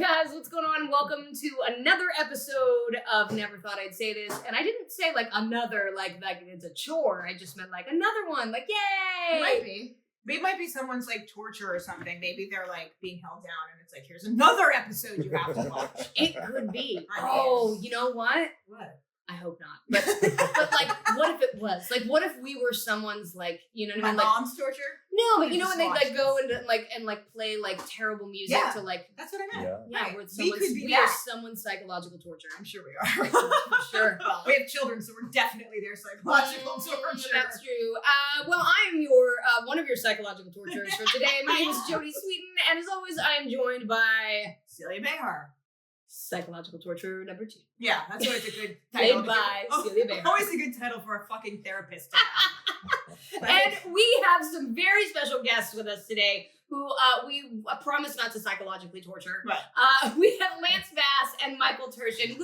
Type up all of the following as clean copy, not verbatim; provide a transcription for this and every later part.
guys? What's going on? Welcome to another episode of Never Thought I'd Say This. And I didn't say like another, like it's a chore. I just meant like another one. Like, yay! It might be. It might be someone's like torture or something. Maybe they're like being held down and it's like, here's another episode you have to watch. It could be. I Oh, you know what? What? I hope not. But like, what if it was? Like, what if we were someone's like, you know what I mean? My Like, mom's torture? no, but You you know just when they like watch go this. and play like terrible music Yeah. to like, That's what I meant. Yeah. yeah, Right. with We someone's, could be we are that. someone's psychological torture. I'm sure we are. For sure. Well, we have children, so we're definitely their psychological torture. That's true. Well, I am your one of your psychological torturers for today. My name is Jody Sweeten, and as always, I am joined by Celia Behar. psychological torturer number 2. Yeah, that's always a good title. Played by Oh, Celia Behar. always a good title for a fucking therapist to have. And we have some very special guests with us today who we promise not to psychologically torture. Right. We have Lance Bass and Michael Turchin.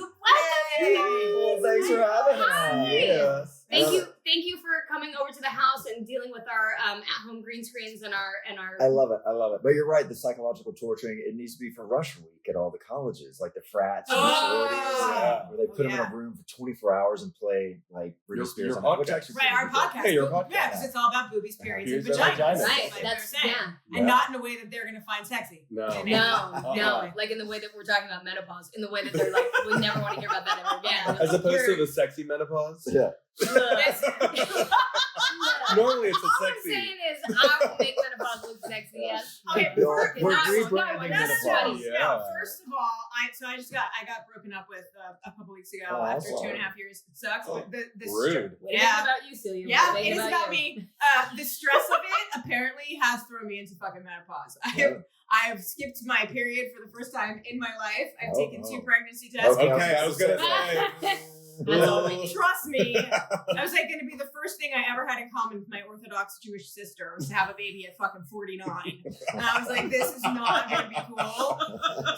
Yay! Well, thanks for having us. Hi. Yeah. Thank you for coming over to the house and dealing with our at-home green screens and our. I love it. But you're right. The psychological torturing, it needs to be for rush week at all the colleges, like the frats and the sororities, where they put them in a room for 24 hours and play like Britney Spears. your on it, which podcast. actually Right, our podcast. Hey, your podcast. Yeah, because it's all about boobies, periods, and Periods and vaginas. vaginas. Right, Like that's they're saying. yeah. And not in a way that they're going to find sexy. No. In No, any way. no, like in the way that we're talking about menopause, in the way that they're like, we never want to hear about that ever again. As opposed to the sexy menopause. Yeah. Normally it's a All I'm sexy. saying is, I will make menopause look sexy. Yes. Okay, We're Not- rebranding no, menopause. studies. Yeah. No, first of all, I got broken up with a couple weeks ago Oh, after sorry. 2.5 years. It sucks. But the Rude. What is Yeah. it about you, Celia? Yeah, What it is about you? me. The stress of it apparently has thrown me into fucking menopause. I have skipped my period for the first time in my life. I've Oh, taken 2 no. pregnancy tests. Okay, I was gonna say. That's all we need. Trust me, that was like going to be the first thing I ever had in common with my Orthodox Jewish sister was to have a baby at fucking 49. And I was like, this is not going to be cool.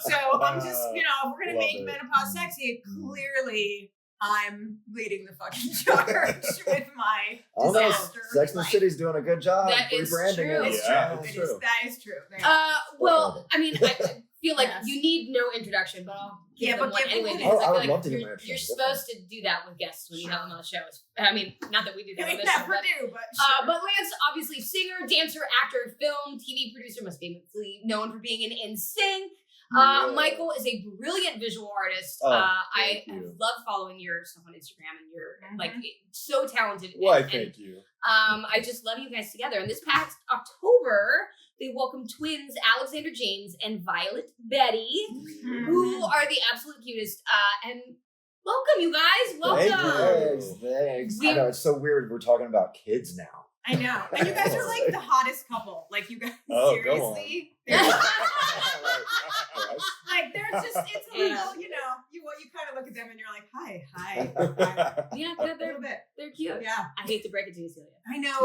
So I'm just, if we're going to Love make it. menopause sexy, clearly I'm leading the fucking charge with my I don't know. disaster. Sex and the City's doing a good job That is rebranding true. it. It's Yeah, true. it's It is, true. that is true. Well, I mean, I feel like Yes. you need no introduction, but I'll give Yeah, them but one give anyway. them Because one. I I would feel love like to hear my you're introduction. supposed to do that with guests when you have them on the show. I mean, not that we do that we on this show, never but do, but sure. But Lance, obviously, singer, dancer, actor, film, TV producer, most famously known for being in NSYNC. Yeah. Michael is a brilliant visual artist. Oh, I thank you. love following your stuff on Instagram, and you're Mhm. like so talented. Why, and, thank you. I just love you guys together. And this past October, they welcomed twins Alexander James and Violet Betty, who are the absolute cutest. And welcome, you guys. Welcome. Thanks. We- I know, it's so weird. We're talking about kids now. I know. And you guys are like the hottest couple. Like you guys Oh, go on. seriously. Right. Like there's just it's a little, you kind of look at them and you're like, hi. Yeah, A they're little bit. they're cute. Yeah. I hate to break it to you, Celia. I know.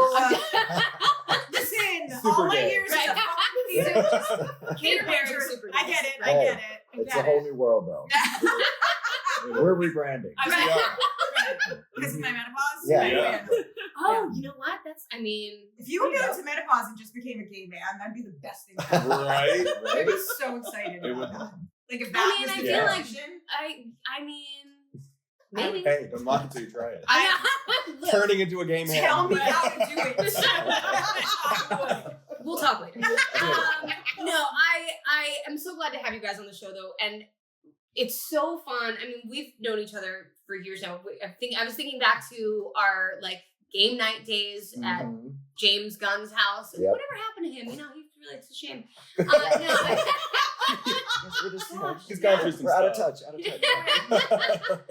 Listen, Super all my gay. years Right. as a fucking Kate kid Perry, parent, super I gay. get it. I Hey, get it. I It's get a whole it. new world, though. We're rebranding. I'm Right. right. Because of my menopause? Yeah. Yeah. Oh, you know what? If you would go into menopause and just became a gay man, that'd be the best thing ever. Right? I'd be so excited It about would. that. Like if I that mean, was I the feel like- direction. I mean, maybe. Hey, don't mind to try it. Look, Turning into a gay man. Tell me how to do it. I would. we'll talk later. No, I am so glad to have you guys on the show though, and it's so fun. I mean, we've known each other for years now. I was thinking back to our like game night days at Mhm. James Gunn's house. And Yep. whatever happened to him? You know, it's a shame. No, We're just, He's gone through some we're out of stuff. touch.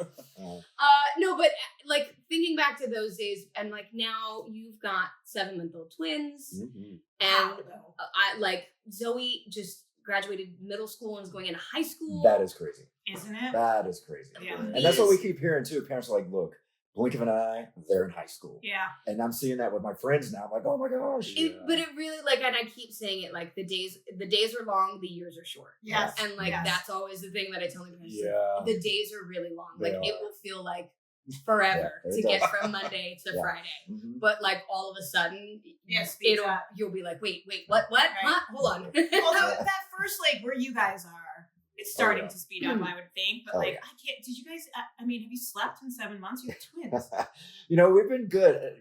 no, but like thinking back to those days, and like now you've got 7-month-old twins, Mhm. and Wow, though. I like Zoe just graduated middle school and is going into high school. That is crazy. Isn't it? That is crazy. Yeah. And that's what we keep hearing too. Parents are like, look, blink of an eye, they're in high school. Yeah. And I'm seeing that with my friends now. I'm like, oh my gosh. Yeah. But it really like, and I keep saying it, like the days are long, the years are short. Yes. And like yes. that's always the thing that I tell my parents. Yeah. The days are really long. They Like it are. will feel like forever Yeah, to it get does. from Monday to Yeah. Friday. Mhm. But like all of a sudden, Yeah, speeds up. you'll be like, wait, what? Right. Huh? Hold on. Well, that first like where you guys are, It's starting yeah. to speed up, I would think. But Oh, like, yeah. I can't. Did you guys? I mean, have you slept in 7 months? You have twins. We've been good.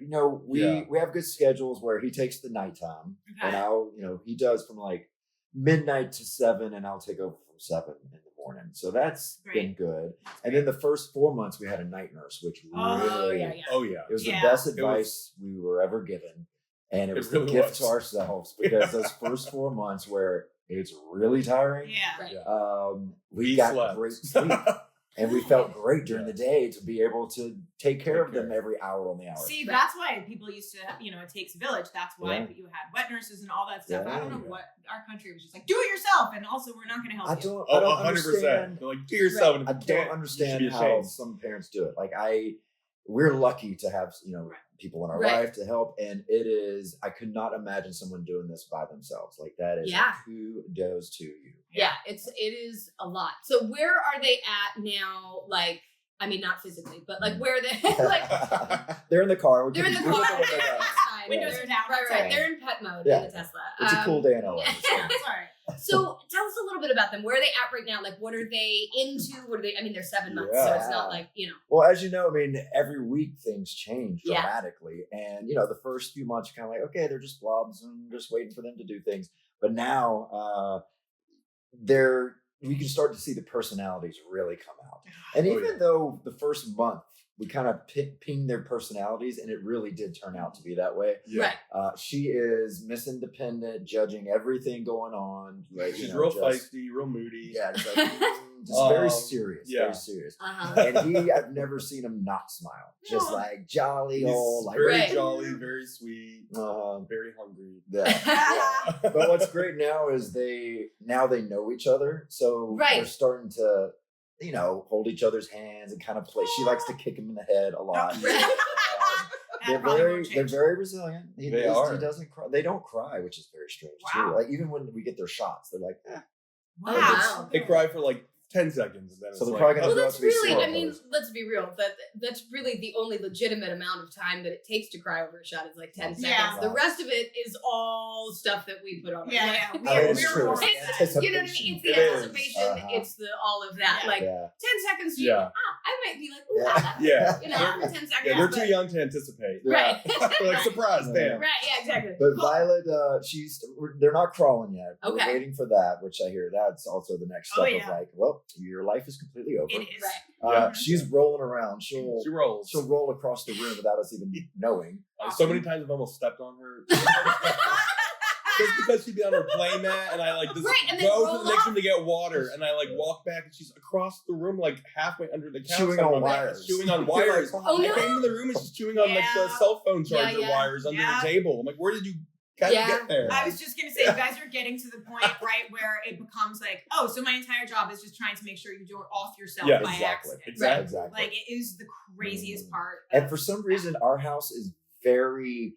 We Yeah. we have good schedules where he takes the nighttime, and Okay. he does from like midnight to 7, and I'll take over from 7 in the morning. So that's been Great. good. And then the first 4 months we had a night nurse, which Oh, really, yeah, yeah. Oh yeah. it was Yeah. the best It advice we were ever given, and it It was really a gift was. to ourselves because those first 4 months where it's really tiring. Yeah. Right. Yeah. We got slept. great sleep. And we felt great during the day to be able to take care of them every hour on the hour. See, Right. that's why people used to, it takes a village. That's why Yeah. you had wet nurses and all that stuff. I don't know Yeah. what our country was just like, do it yourself. And also, we're not going to help I you. don't, Oh, I don't 100%. understand. They're like, do yourself. And I if you don't can't, understand you should be how ashamed. some parents do it. Like we're lucky to have Right. people in our Right. life to help, and I could not imagine someone doing this by themselves. Like that is Yeah. kudos to you. Yeah, it is a lot. So where are they at now? Like, I mean, not physically, but like where they like They're in the car. they're in the We're car. looking at the guys. Outside. Windows They're- are down. Right, outside. They're in pet mode Yeah. in the Tesla. It's a cool day in LA. It's all right. So tell us a little bit about them. Where are they at right now? Like, what are they into? What are they? I mean, they're 7 months, so it's not like Well, as you know, I mean, every week things change Yeah. dramatically. And, the first few months, you're kind of like, okay, they're just blobs and just waiting for them to do things. But now we can start to see the personalities really come out. And Oh, even yeah. though the first month, we kind of pinged their personalities, and it really did turn out to be that way. Yeah. right. She is Miss Independent, judging everything going on. Like, She's real feisty, real moody. Yeah, just, like, just very serious. yeah. Very serious. Uh-huh. And I've never seen him not smile. Just No. like jolly He's old, like very Right. jolly, very sweet, um, very hungry. yeah. But what's great now is they know each other, so Right. they're starting to hold each other's hands and kind of play. She likes to kick him in the head a lot. Right. They're very resilient. He doesn't cry. They don't cry, which is very strange too. Wow. Like even when we get their shots, they're like, Wow. They cry for like 10 seconds. And then So it's they're like, probably gonna Well, grow that's up to be really, serial I mean, killers. let's be real. That's really the only legitimate amount of time that it takes to cry over a shot is like 10 seconds. Yeah. The rest of it is all stuff that we put on. Yeah, Like, yeah. I mean, We're it's true. more- It's, you know what I mean? It's the It is. anticipation. Uh-huh. It's the all of that. Yeah. Like Yeah. 10 seconds. Yeah. I might be like, ooh, Yeah. ah, Yeah. you know, after 10 seconds. Yeah, they're but- too young to anticipate. Right. They're like, surprise, bam. Right. Yeah. Exactly. But Violet, they're not crawling yet. Okay. We're waiting for that, which I hear that's also the next step Oh, yeah. of like, well, your life is completely over. It is. Right. Yeah. She's rolling around. She rolls. She'll roll across the room without us even knowing. So many times I've almost stepped on her. Just because she'd be on her play mat and I like just Right, and then go roll to the next off. room to get water and I like walk back and she's across the room like halfway under the couch. Chewing I'm on like, wires. Chewing on wires. Oh, I no. came into the room and she's chewing on like the Yeah. cell phone charger Yeah. wires under Yeah. the table. I'm like, where did you guys Yeah. get there? I was just gonna say, you guys are getting to the point, right, where it becomes like, oh, so my entire job is just trying to make sure you don't off yourself Yeah, by exactly. accident. Exactly. Like it is the craziest part. And for some reason, our house is very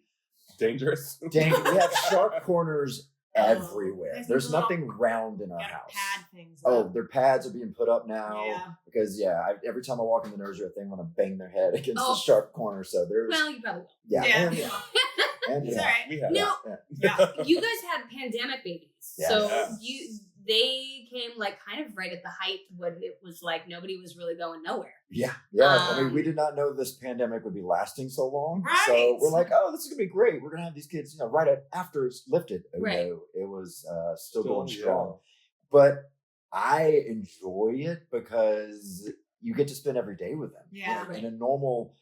Dangerous. dangerous. We have sharp corners Oh, everywhere. there's There's little- nothing round in our gotta house. pad things. Oh, up. their pads are being put up now Yeah. because every time I walk in the nursery, I think I'm gonna bang their head against Oh. the sharp corner. So there's Well, you probably will. yeah, Yeah. and It's yeah. all right. We have No. Yeah. You guys had pandemic babies, Yeah. so Yeah. they came like kind of right at the height when it was like nobody was really going nowhere. Yeah. I mean, Um, we did not know this pandemic would be lasting so long. Right. So we're like, oh, this is gonna be great. We're gonna have these kids, right after it's lifted. Oh Right. no, it was still Still, going yeah. strong. But I enjoy it because you get to spend every day with them. Yeah. In a normal,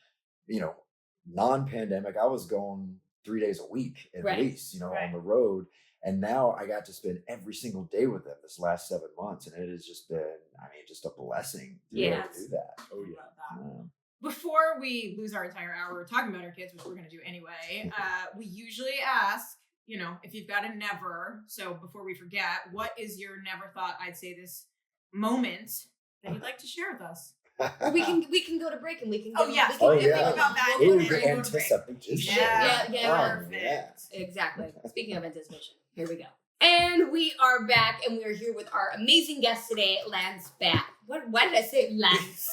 non-pandemic, I was going 3 days a week at Right. least, Right. on the road. And now I got to spend every single day with them this last 7 months. And it has just been, just a blessing to be able to Yes. do that. Oh yeah. Love that. Um, Before we lose our entire hour talking about our kids, which we're going to do anyway, we usually ask, if you've got a never. So before we forget, what is your never thought I'd say this moment that you'd like to share with us? Or we can go to break and we can. Oh, give- yeah. we can Oh, give yeah. them- About that. we'll Ooh, go to the break. anticipation. Yeah. Oh, yeah. Exactly. Speaking of anticipation, here we go. And we are back, and we are here with our amazing guest today, Lance Back. Why did I say Lance?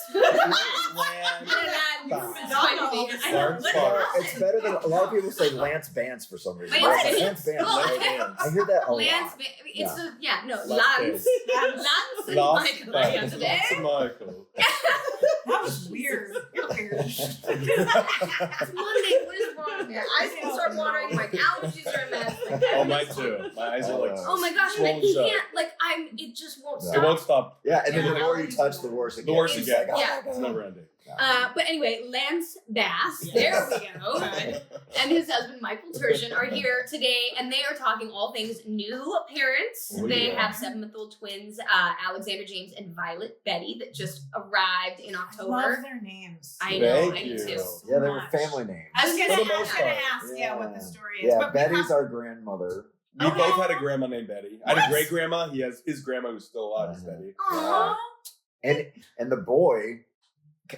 It's better than a lot of people say Lance Vance for some reason. Lance Vance. Vance. I hear that a Lance, lot. it's Lance Lance and Michael are here today. Michael. That was weird. You're weird. It's Monday. What is wrong here? Eyes can start watering. My allergies are a mess. Oh, mine too. My eyes are like. Oh my gosh! swollen He shut. can't. It just won't Yeah. stop. It won't stop. Yeah, and then Yeah. the more you touch, the worse it gets. The worse it It's gets. like, oh Yeah. my It's God. never ending. But anyway, Lance Bass, Yes. there we go, and his husband Michael Turchin are here today, and they are talking all things new parents. Oh, They yeah. have 7-month-old twins, Alexander James and Violet Betty, that just arrived in I love October. their names. I know, Thank I do you. too. Yeah, they were Much. family names. I was For gonna the most part. ask, what the story is. Yeah, but we Betty's have- our grandmother. We Okay. both had a grandma named Betty. I had a What? great grandma. He has his grandma who's still alive is Uh-huh. Betty. Aw. And the boy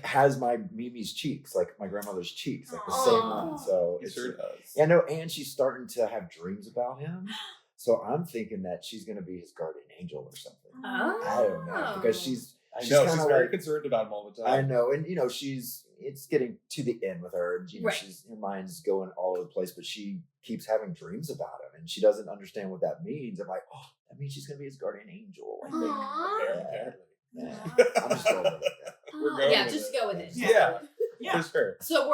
has my Mimi's cheeks, like my grandmother's cheeks, like the same Aw. one. So He it's sure does. yeah, no, and she's starting to have dreams about him. So I'm thinking that she's gonna be his guardian angel or something. Oh. I don't know because she's I know. She's kinda very like, concerned about him all the I time. know, and it's getting to the end with her, and Right. her mind's going all over the place, but she keeps having dreams about him, and she doesn't understand what that means. I'm like, oh, that means she's gonna be his guardian angel. I think. Aw. Apparently. Yeah. I'm just going with it. We're going Yeah, with just it. go with it. Yeah. Yeah, for sure. So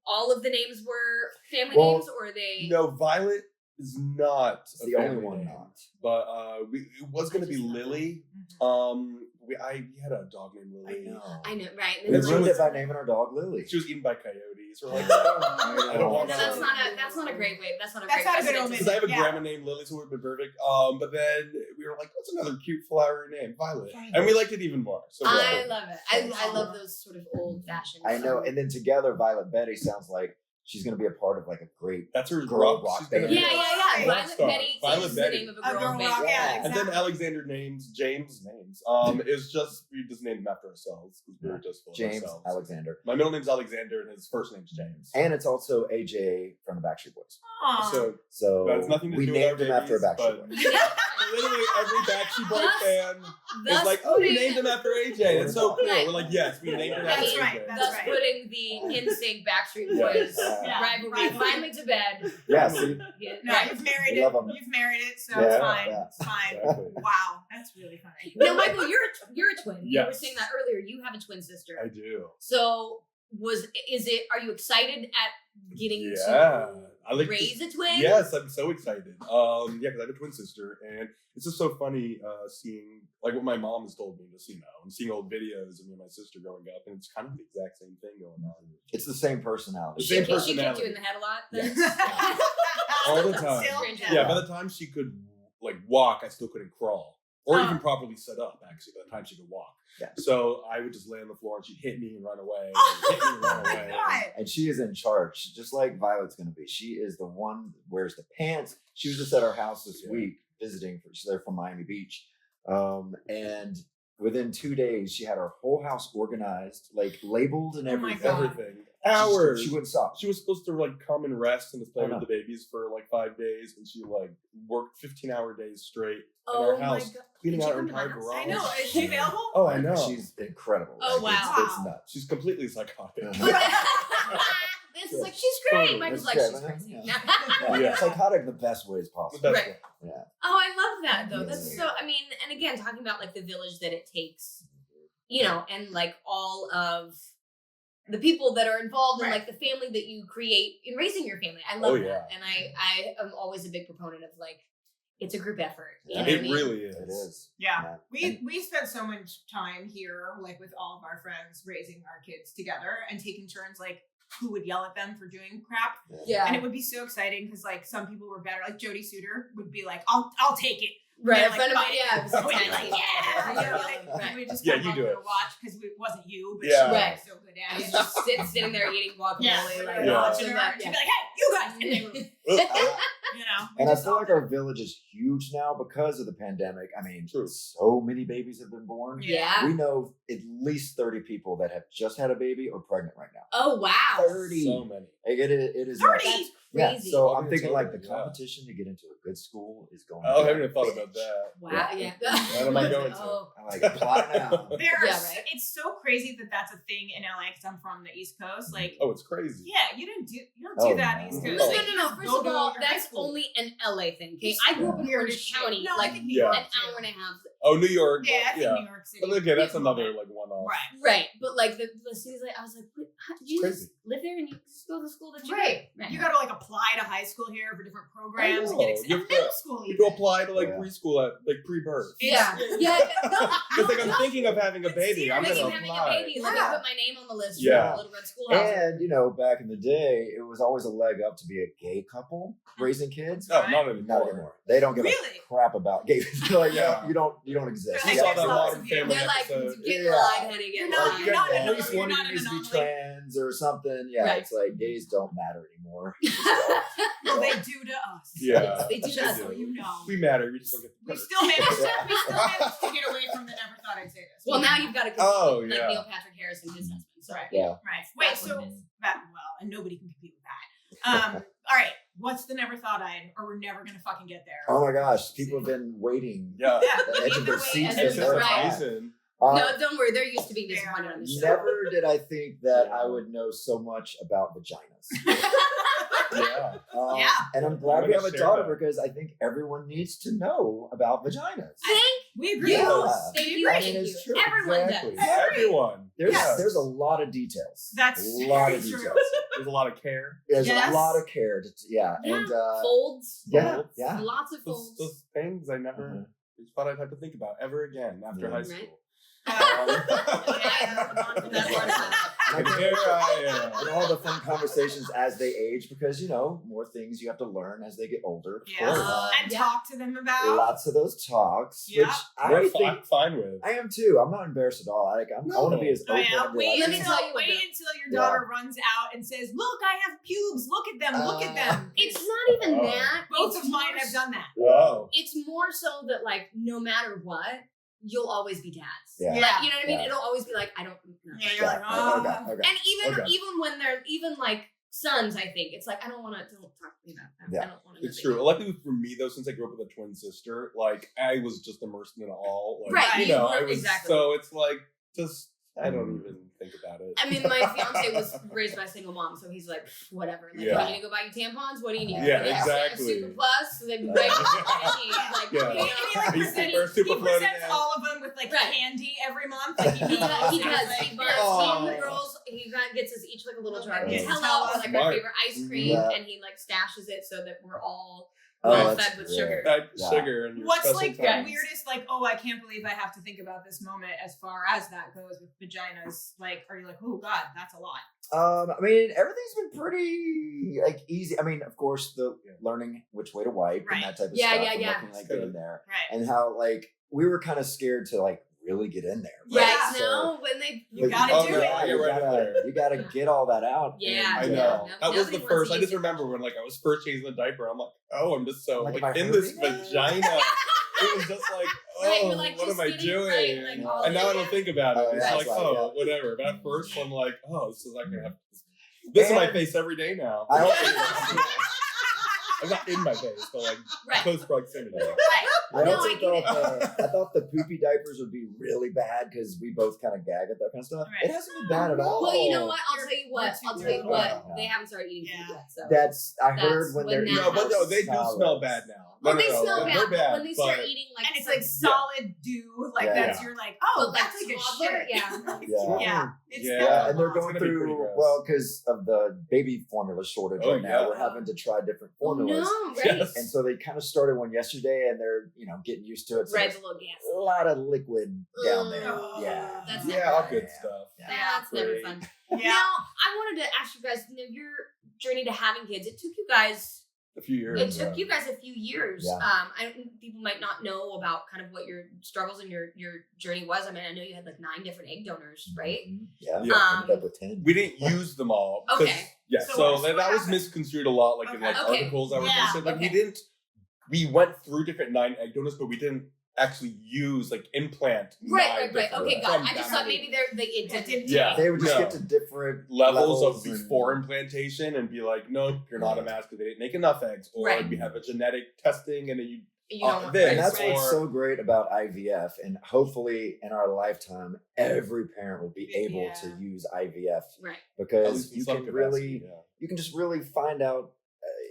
all of the names were family Well, names, or they? No, Violet is not It's a the only family one name. not. But it was going to be Lily. We had a dog named I Lily. know. I know, right? We And she ruined was- it by naming our dog Lily. She was eaten by coyotes. We're like, I I don't want No, that. that's not a great way. That's not a That's great not a good precedent. omen. Because I have a Yeah. grandma named Lily, so it would have been perfect. But then we were like, what's another cute flowery name? Violet. Violet. And we liked it even more. So I yeah. love it. I love those sort of old fashioned. I know, and then together, Violet Betty sounds like she's going to be a part of like a great. That's her Girl rock She's gonna band. be- Yeah. Rock Violet star. Betty Violet is Betty. the name of a A girl girl band. rock, yeah, And then exactly. Alexander James is just we just named him after ourselves because we were just full of James ourselves. Alexander, My middle name's Alexander and his first name's James. and it's also AJ from the Backstreet Boys. Aw. So So But it's nothing to we do with our named him after a babies, Backstreet but- Boy. literally every Backstreet Boy Thus- fan Thus is like, oh, you putting- named him after AJ. That's so cool. Right. We're like, yes, we named him That's after right. AJ. That's Thus right. putting the NSYNC Backstreet Yes. Boys Yeah. rivalry finally to bed. Yeah, see, Yeah, No, right. you've married Love it. 'em. You've married it, so Yeah, it's fine. yeah. It's fine. Exactly. Wow, that's really funny. Now, Michael, you're a twin. You were Yes. saying that earlier. You have a twin sister. I do. So are you excited at getting Yeah. to I like raise a twin? Yes, I'm so excited. Yeah, because I have a twin sister, and it's just so funny seeing like what my mom has told me just and seeing old videos of me and my sister growing up, and it's kind of the exact same thing going on. it's the same personality. The She same kicked you personality. in the head a lot then? All the time. Still, Yeah, by the time she could like walk, I still couldn't crawl or Oh. even properly sit up. Actually, by the time she could walk, Yeah. so I would just lay on the floor and she'd hit me and run away. Oh Hit me and run my away. God. And she is in charge, just like Violet's going to be. She is the one that wears the pants. She was just at our house this Yeah. week visiting. She's there from Miami Beach. And within 2 days, she had our whole house organized, like labeled and Oh my everything. God. Everything. Hours. She wouldn't stop. She was supposed to like come and rest and just play I with know. the babies for like 5 days, and she like worked 15-hour days straight in Oh our my house, God. cleaning Did out you our come to my entire house? garage. I know. Is she available? Oh, I know. She's incredible. Oh, Like, wow. It's nuts. She's completely psychotic. This is like, she's great. Totally. Michael's That's like, she's great. crazy. Yeah. Yeah. Psychotic the best ways The possible. best Right. one. Yeah. Oh, I love that though. That's Yeah. so, I mean, and again, talking about like the village that it takes, and like all of the people that are involved in Right. like the family that you create in raising your family. I love Oh, that. yeah. And I am always a big proponent of like, it's a group effort. You Yeah. know what I It mean? really is. It is. Yeah. Yeah. We spent so much time here, like with all of our friends, raising our kids together and taking turns, like who would yell at them for doing crap. Yeah. And it would be so exciting because like some people were better. Like Jodie Suter would be like, I'll take it. Right. Yeah, A friend of like, mine, yeah. So we'd be like, yeah. You know, Right. like, we would just Yeah, come you up do there it. to watch because it wasn't you, but Yeah. she was Right. so good And at he's it. just sitting there eating guacamole. Yeah, Like, like, Yeah. watching her. that, She'd yeah. be like, hey, you guys. And they were, you know. we And I just feel all like did our village is huge now because of the pandemic. I mean, True. so many babies have been born. Yeah. We know at least 30 people that have just had a baby or pregnant right now. Oh, wow. 30. So many. Like, it is 30? nuts. That's Yeah, crazy. so Well, I'm thinking it's like over, the yeah. competition to get into a good school is going. Oh, I to haven't even thought bitch. about that. Wow. Yeah. What am I going to? Oh. I'm like, apply now. It's so crazy that that's a thing in LA because I'm from the East Coast. Like, oh, it's crazy. yeah, you don't do that in the East No, Coast. no. First of all, that's only an LA thing. Okay, I grew up in Orange County, like an hour and a half. Oh, New York. Yeah, I think New York City. But okay, that's another like one-off. Right. But like the city's like, I was like, did you just live there and you just go to school that you You got to like apply to high school here for different programs. Middle school. You have to apply to like preschool at like pre-birth. Yeah. Because like I'm thinking of having a baby. I'm gonna apply. Having a baby. Let me put my name on the list for Little Red Schoolhouse. And you know, back in the day, it was always a leg up to be a gay couple raising kids. No, not anymore. Not anymore. They don't give a crap about gay. Like, you don't exist. You saw that Modern Family episode. Get in line, honey. Get in line. You're not at least one of you needs to be trans or something. Yeah, it's like gays don't matter anymore. Well, they do to us. Yeah, they do to us. So you know, we matter. We just don't get. We still managed to get away from the never thought I'd say this. Well, now you've got to compete like Neil Patrick Harris and his husband. So. Right. Wait, so and nobody can compete with that. All right. What's the never thought I'd, or we're never gonna fucking get there? Oh my gosh, people have been waiting. Yeah. At the edge of their seats. No, don't worry. They're used to being disappointed on the show. Never did I think that I would know so much about vaginas. And I'm glad we have a daughter because I think everyone needs to know about vaginas. We agree. It's true. Everyone does. Everyone. There's a lot of details. That's a lot of details. There's a lot of care. There's a lot of care. And folds. Yeah. Lots of folds. Those things I never thought I'd have to think about ever again after high school. And all the fun conversations as they age, because more things you have to learn as they get older. Of course. And talk to them about lots of those talks, which I think I'm fine with. I am too. I'm not embarrassed at all. I want to be as open. Wait until your daughter runs out and says, "Look, I have pubes. Look at them. Look at them." It's not even that. Both of mine have done that. Whoa. It's more so that no matter what, you'll always be dads. Yeah. You know what I mean? It'll always be like, I don't know. Yeah, you're like, oh. Okay. And even when they're sons, I think it's like, don't talk to me about that. Yeah. I don't want to. It's true. Luckily for me though, since I grew up with a twin sister, I was just immersed in it all. I was so it's I don't even think about it. I mean, my fiance was raised by a single mom, so he's like, whatever. You need to go buy you tampons? What do you need? Yeah, exactly. Super Plus? He presents all of them with candy every month. He does. He buys the girls. He gets us each a little jar of Nutella or our favorite ice cream, and he stashes it so that we're all fed with sugar. Sugar and what's the weirdest? I can't believe I have to think about this moment as far as that goes with vaginas. Are you oh God, that's a lot? I mean, everything's been pretty easy. I mean, of course, the learning which way to wipe and that type of stuff. And looking in there, and how we were kind of scared to really get in there. Right. No, when you gotta do it. You gotta get all that out. Yeah. I know. That was the first. I just remember when I was first changing the diaper. I'm like, oh, I'm just so in this vagina. It was just what am I doing? And now I don't think about it. It's whatever. But at first I'm like, this is not gonna happen. This is my face every day now. I'm not in my face, but close proximity. I thought the poopy diapers would be really bad because we both kind of gag at that kind of stuff. It hasn't been bad at all. Well, you know what? I'll tell you what. They haven't started eating poop I yet. So heard when they're no, but no, they do smell bad now. Well, they smell bad, bad, when they start eating and it's solid dew, that's you're that's a shit. And they're going through because of the baby formula shortage right now. We're having to try different formulas. And so they kind of started one yesterday, and they're getting used to it. So the little gas. A lot of liquid down there. That's all good stuff. That's never fun. Now I wanted to ask you guys, your journey to having kids. It took you guys a few years. It took you guys a few years. People might not know about kind of what your struggles and your journey was. I mean, I know you had 9 different egg donors, right? Yeah. Ended up with 10. We didn't use them all. Okay. Yeah. So that was misconstrued a lot, in articles that were posted. We didn't. We went through different 9 egg donors, but we didn't actually use implant. Right. Okay, got it. I just thought maybe it didn't. Yeah. They would just get to different levels of before implantation and be like, nope, you're not a match because they didn't make enough eggs, or we have a genetic testing and then you you don't want and that's what's so great about IVF, and hopefully in our lifetime, every parent will be able to use IVF, right? Because you can really, you can just really find out,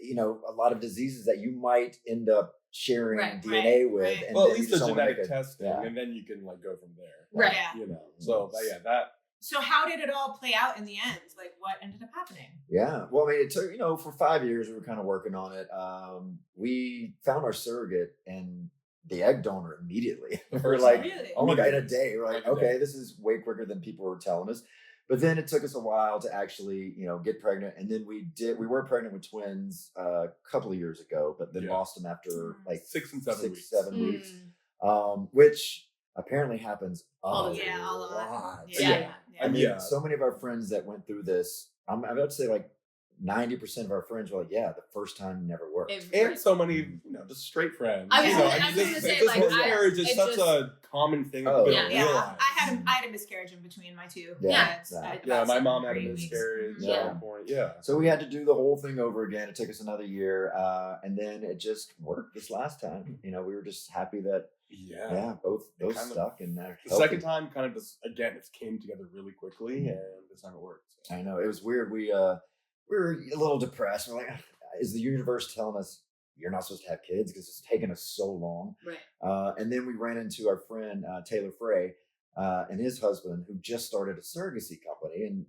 a lot of diseases that you might end up sharing DNA with, and well, then at least the genetic testing, and then you can like go from there, right? So that. So how did it all play out in the end? Like, what ended up happening? Yeah, well, I mean, it took, for 5 years we were kind of working on it. We found our surrogate and the egg donor immediately. We're like, really? oh my God, in a day. We're like, okay, this is way quicker than people were telling us. But then it took us a while to actually, get pregnant. And then we were pregnant with twins a couple of years ago, but then lost them after like 6 and 7 weeks. 7 weeks, which apparently happens a lot. Yeah. I mean, so many of our friends that went through this, I'm about to say like 90% of our friends were like, the first time never worked. And so many, just straight friends. I was going to say, like, miscarriage is such a common thing. I had a miscarriage in between my two. My mom had a miscarriage at one point. Yeah. So we had to do the whole thing over again. It took us another year, and then it just worked this last time. We were just happy that both stuck, and the second time kind of just again it came together really quickly, and this time it worked. So. I know it was weird. We were a little depressed. We're like, is the universe telling us you're not supposed to have kids because it's taken us so long? Right. And then we ran into our friend Taylor Frey and his husband, who just started a surrogacy company. And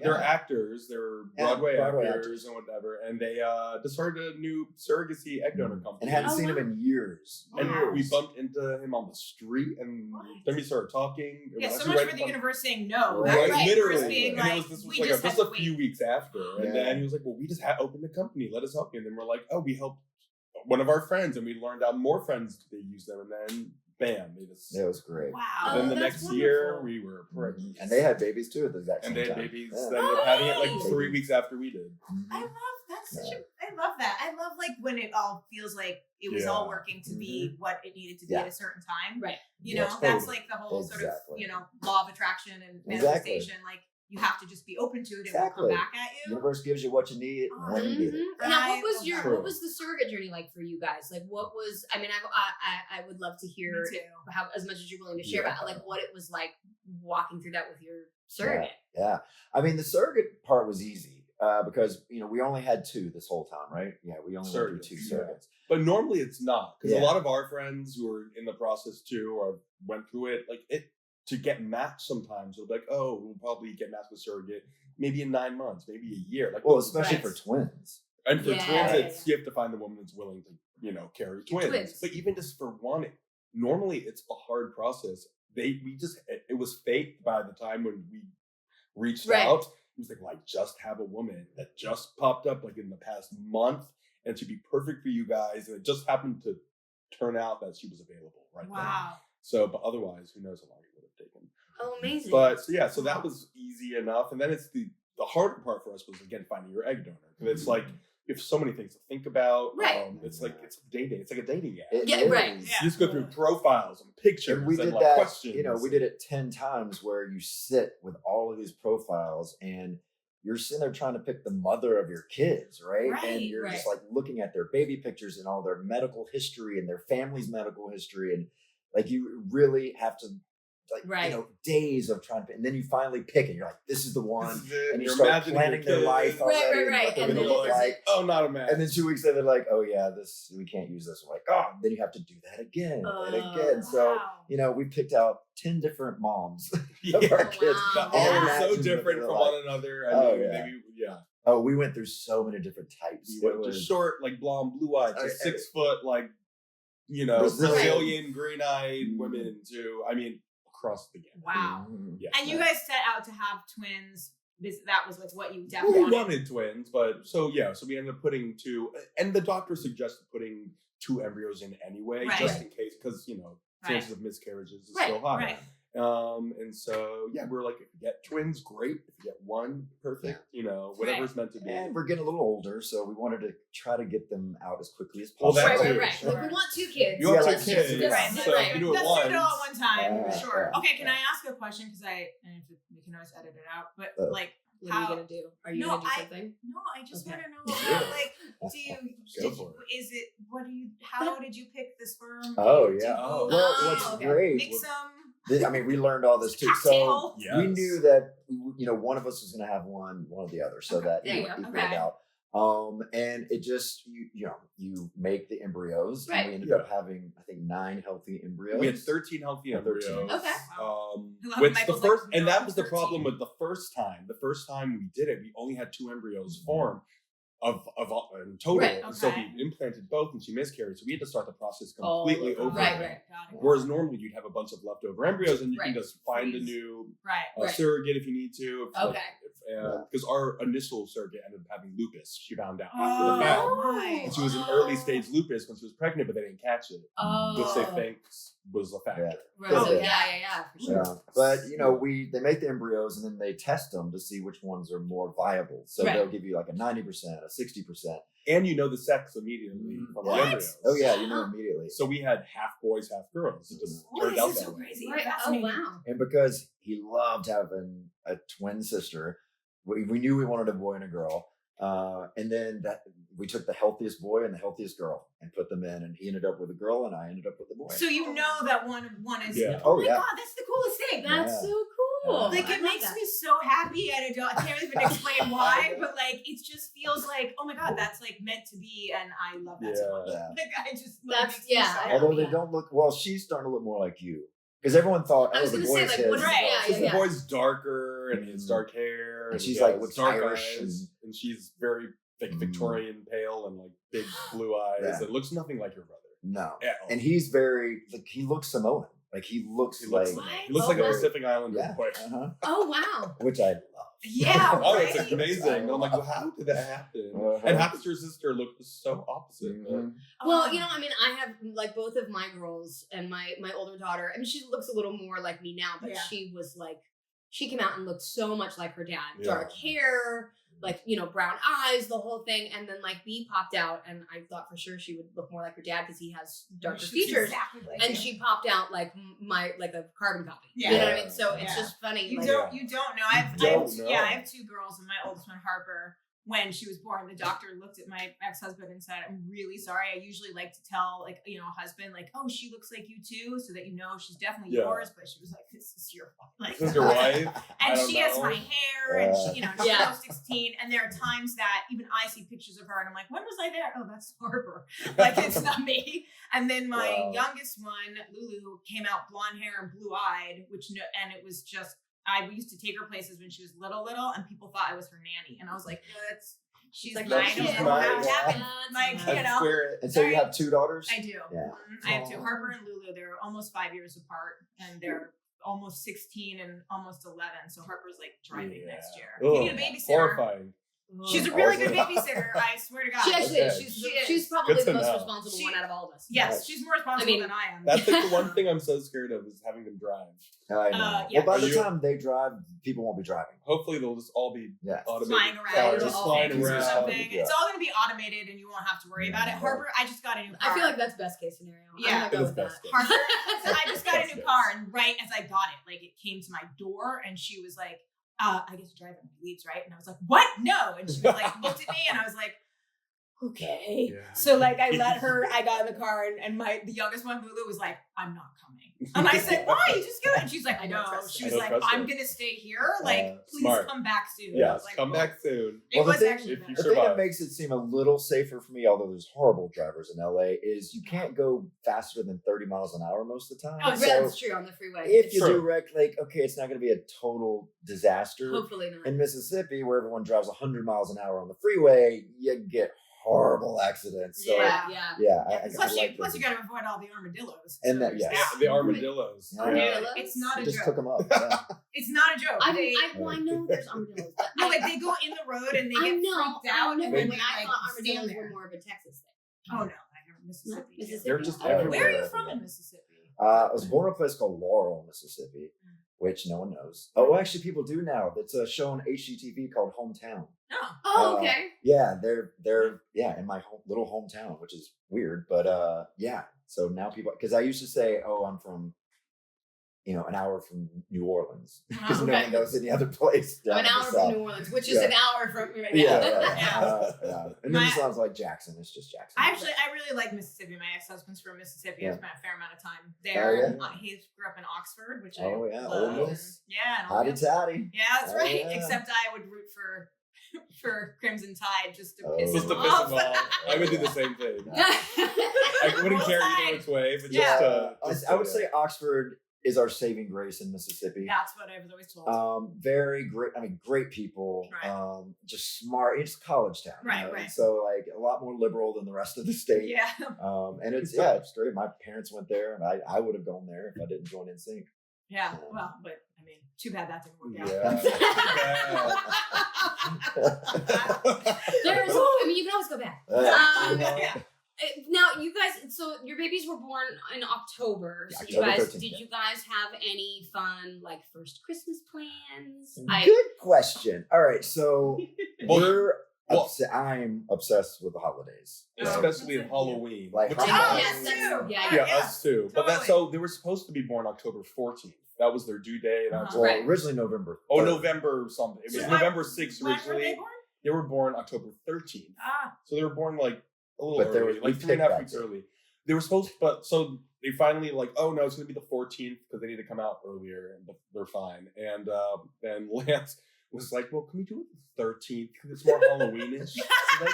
they're actors, they're Broadway actors and whatever, and they just started a new surrogacy egg donor company. And hadn't seen him in years. And we bumped into him on the street, and then we started talking. So much for the universe saying no. Right, literally. Being and this was just a few weeks after. And then he was like, well, we just opened a company. Let us help you. And then we're like, oh, we helped one of our friends, and we learned out more friends they use them, and then bam, it was great. Wow. And then the next year we were pregnant. And they had babies too at the exact same time. And they had babies that ended up having it like 3 weeks after we did. I love that. I love like when it all feels like it was all working to be what it needed to be at a certain time. Right. That's like the whole sort of, law of attraction and manifestation. Like, you have to just be open to it, and it will come back at you. The universe gives you what you need when you need it. Now, what was the surrogate journey like for you guys? Like, what was? I mean, I would love to hear how, as much as you're willing to share about like what it was like walking through that with your surrogate. Yeah. I mean, the surrogate part was easy because we only had 2 this whole time, right? Yeah, we only went through 2 surrogates. But normally it's not, because a lot of our friends who are in the process too or went through it, like it. To get matched sometimes, they'll be like, oh, we'll probably get matched with surrogate maybe in 9 months, maybe a year. Like, especially for twins. And for twins, you have to find the woman that's willing to, carry twins. But even just for one, normally it's a hard process. It was fake by the time when we reached out. It was like, well, I just have a woman that just popped up like in the past month, and she'd be perfect for you guys. And it just happened to turn out that she was available right now. So, but otherwise, who knows how long it would have taken. Oh, amazing. But so that was easy enough. And then it's the harder part for us was, again, finding your egg donor. Because it's like, you have so many things to think about. Right. It's like, it's dating. It's like a dating app. Right. You just go through profiles and pictures and, we did like questions. We did it 10 times where you sit with all of these profiles and you're sitting there trying to pick the mother of your kids, right? And you're just like looking at their baby pictures and all their medical history and their family's medical history. And like, you really have to, days of trying to, and then you finally pick it. You're like, this is the one. And you start planning their life already. Right. And then look like, not a match. And then 2 weeks later, they're like, oh yeah, we can't use this. I'm like, then you have to do that again and again. So, we picked out 10 different moms of our kids. All were so different from one another. We went through so many different types. We went to short, like blonde, blue-eyed, to 6 foot, like, Brazilian green-eyed women to, across the gamut. Wow. Yeah. And you guys set out to have twins. That was what you definitely wanted twins, but so we ended up putting 2, and the doctor suggested putting 2 embryos in anyway, just in case, because chances of miscarriages is so high. Right. And so we're like, if you get twins, great. If you get 1, perfect. Whatever's meant to be. And we're getting a little older, so we wanted to try to get them out as quickly as possible. Right. Sure. Like, we want 2 kids. You want 2 kids. So you do it Let's do it all at one time. Sure. Yeah. Okay, can I ask a question? Because we can always edit it out. But What are you gonna do? Are you gonna do something? No, I just Okay. want to know about, like, how did you pick the sperm? Oh, Do yeah. you- Well, what's great. Mix them. I mean, we learned all this too. So Cocktail. we knew that, one of us was going to have one of the other, so that There you it go. equaled out. And it just, you make the embryos, and we ended up having, I think, 9 healthy embryos. We had 13 healthy embryos. 13. Okay. Which the first, and that was the problem with the first time. The first time we did it, we only had 2 embryos form of in total. Right, So okay. we implanted both, and she miscarried. So we had to start the process completely over. Right, again. right. Got it. Whereas normally you'd have a bunch of leftover embryos, and you can Right. just find a Freeze. new Right. surrogate if you need to. Okay. Because our initial surrogate ended up having lupus. She found out Oh, after the fact. my. She was in early stage lupus when she was pregnant, but they didn't catch it, which they think was a factor. Right. Oh, Yeah, for sure. Yeah. But they make the embryos, and then they test them to see which ones are more viable. So Right. they'll give you like a 90%, a 60%. And you know the sex immediately from the What? embryos. Oh yeah, you know immediately. So we had half boys, half girls. It just Oh, turned this out is that so way. crazy. Right. Oh Fascinating. wow. And because he loved having a twin sister, we knew we wanted a boy and a girl. And then we took the healthiest boy and the healthiest girl and put them in, and he ended up with a girl, and I ended up with a boy. So you know that one is. Yeah. Oh Oh, my yeah. God, that's the coolest thing. That's Yeah. so cool. Like, I it love makes that. me so happy, and I can't even explain why, but like it just feels like, oh my God, that's like meant to be, and I love that so much. Yeah. Like I just That's- makes me yeah, so I happy. Although they don't look well, she's starting to look more like you, because everyone thought, I was the gonna boy say, is like, his. what is- and yeah, Because yeah. the boy's darker and he has dark hair, And she's he like has looks dark Irish eyes, and she's very like Mm. Victorian pale and like big blue eyes. Yeah. It looks nothing like your brother. No, At all. and he's very like he looks Samoan. Like he looks He looks, like he looks Oh, like a wow. Pacific Islander yeah, boy. Oh wow. which I love. Yeah, Oh, right. it's amazing. And I'm like, well, how did that happen? Uh-huh. And how does your sister look so opposite? Mhm. Well, I mean, I have like both of my girls and my older daughter. I mean, she looks a little more like me now, but Yeah. she was like, she came out and looked so much like her dad. Yeah. Dark hair, like brown eyes, the whole thing. And then like B popped out, and I thought for sure she would look more like her dad because he has darker She's features. exactly like And you. she popped out like like a carbon copy. Yeah. You know what I mean? So it's Yeah. just funny. You like, don't know. I have don't know. I have 2 girls, and my oldest one, Harper. When she was born, the doctor looked at my ex-husband and said, "I'm really sorry. I usually like to tell a husband like, oh, she looks like you too, so that she's definitely Yeah. yours." But she was like, "This is your like." This is your wife? I And don't she has know. my hair, and she's Yeah. now 16. And there are times that even I see pictures of her, and I'm like, "When was I there? Oh, that's Harper. Like it's not me." And then my Wow. youngest one, Lulu, came out blonde hair and blue eyed, and it was just. I used to take her places when she was little, and people thought I was her nanny, and I was like, "No, she's like, mine. no, I she's don't know how mine. it happened." That's Like, mine. you know. Swear it. And so you Sorry. have 2 daughters? I do. Yeah. I have 2, Aw. Harper and Lulu. They're almost 5 years apart, and they're almost 16 and almost 11. So Harper's like driving next year. You need a babysitter. Horrifying. She's a really good Awesome. babysitter. I swear to God. She actually Okay. is. She is. She's probably Good the to most know. responsible She- one out of all of us. Yes, she's more responsible I mean, than I am. That's like the one thing I'm so scared of is having them drive. I know. yeah. Well, by Are the you- time they drive, people won't be driving. Hopefully they'll just all be Yeah. automated Flying around, cars, just just flying all or around. something. Yeah. It's all going to be automated, and you won't have to worry about it. Yeah. Harper, I just got a new car. I feel like that's best case scenario. Yeah. I'm gonna go It is with best that. case. Harper, so I just got a That's new good. car, and right as I got it, like it came to my door, and she was like, "I get to drive when he leaves, right?" And I was like, "What? No!" And she was like, looked at me, and I was like, "Okay." Yeah. So like I let her. I got in the car, and the youngest one, Lulu, was like, "I'm not coming." And I said, "Why? You just go." And she's like, I "No." don't trust She her. was I like, don't trust "I'm her. gonna stay here. Like, please smart. come back soon." And I Yes, was like, come "Well." back soon. It Well, the was thing- actually if you better. The thing survive. that makes it seem a little safer for me, although there's horrible drivers in LA, is you can't go faster than 30 miles an hour most of the time. Oh, So that's true on the freeway. if you True. do wreck, like, okay, it's not going to be a total disaster. Hopefully not. In Mississippi, where everyone drives 100 miles an hour on the freeway, you get horrible accidents. So, yeah. Plus, like you got to avoid all the armadillos. And So that- there's yes. that. The armadillos. Yeah. Armadillos? It's not a just joke. took them up. Yeah. It's not a joke. I They- know there's armadillos. But no, like they go in the road and they I get know, freaked out. I know, and then but they, I like, thought stand armadillos there. were more of a Texas thing. Oh no, I never Mississippi. No, Mississippi. They're just Oh. everywhere. Where are you from in Mississippi? I was born in a place called Laurel, Mississippi, which no one knows. Oh, actually, people do now. It's a show on HGTV called Hometown. No. Oh, okay. Yeah, they're in my little hometown, which is weird, but yeah. So now people, because I used to say, "Oh, I'm from an hour from New Orleans because Oh, no okay. one knows any other place. I'm an down in hour the from South. New Orleans, which is an hour from And then it sounds like Jackson. It's just Jackson. I really like Mississippi. My ex-husband's from Mississippi. I spent a fair amount of time there. Oh, yeah. He grew up in Oxford, which I Ole love. Miss. And Hotty Miss. totty. Yeah, that's Oh, right. yeah. Except I would root for Crimson Tide just to Oh. piss Just him to piss off. them off. I would do the same thing. Yeah. I wouldn't care either which way, but just I would say Oxford is our saving grace in Mississippi. That's what I was always told. Very great. I mean, great people. Right. Just smart. It's a college town. Right, And right. so like a lot more liberal than the rest of the state. Yeah. And it's great. My parents went there, and I would have gone there if I didn't join NSYNC. Yeah. Well, but I mean, too bad that didn't work out. You can always go back. Yeah. Now, you guys, so your babies were born in October. So Yeah, October 13th, did you guys have any fun, like, first Christmas plans? Good question. All right, so I'm obsessed with the holidays. especially in Halloween. Like Which- Halloween. us too. But that's Totally. so they were supposed to be born October 14th. That was their due date. And I was Well, Right. originally November. Oh, 3rd. November something. It was So November 6th When were originally. they born? They were born October 13th. Ah. So they were born like a little But there early, was- like we 3.5 picked weeks that early. They were supposed to, but so they finally like, oh no, it's going to be the 14th because they need to come out earlier and they're fine. And Lance was like, well, can we do it the 13th because it's more Halloweenish? So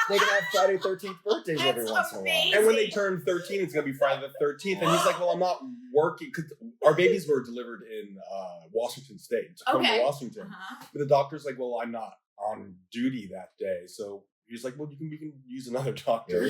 they can have Friday 13th birthdays every That's once in a amazing. while. And when they turn 13, it's going to be Friday the 13th. And he's like, well, I'm not working because our babies were delivered in Washington State, Tacoma, Okay. Washington. Uh-huh. But the doctor's like, well, I'm not on duty that day. So he's like, well, we can use another doctor. Yeah,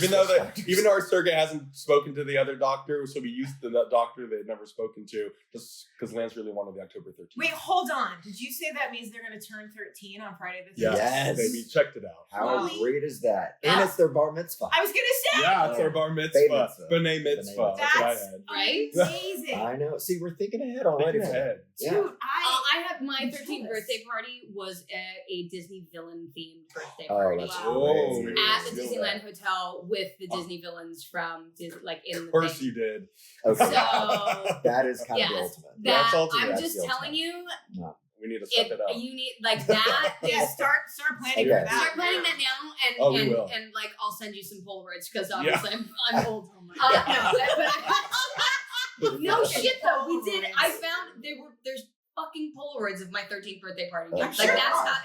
even though our surrogate hasn't spoken to the other doctor, so we used the doctor they'd never spoken to, just because Lance really wanted the October 13th. Wait, hold on. Did you say that means they're going to turn 13 on Friday the 13th? Yes. Baby, checked it out. How Really? great is that? And Yeah. it's their bar mitzvah. I was going to say. Yeah, it's our bar mitzvah. mitzvah. B'nai mitzvah. That's what I That's had. Right? amazing. I know. See, we're thinking ahead already. Thinking ahead. Yeah. Dude, I had my I'm 13th jealous. birthday party was a Disney villain themed birthday Oh, party. that's Whoa. great. At the Feel Disneyland Hotel with the Disney villains from Disney, like in Of the course thing. you did. Okay. So that is kind of the Yes. ultimate. that That's ultimate. I'm That's just the telling ultimate. you, We need to step it up. you need like that. yeah, is start planning Okay. for that. Start planning that now, and Oh, we will. and like I'll send you some Polaroids because Yeah. obviously I'm old. No shit though, we did. I found there's fucking Polaroids of my 13th birthday party. I'm Like sure that's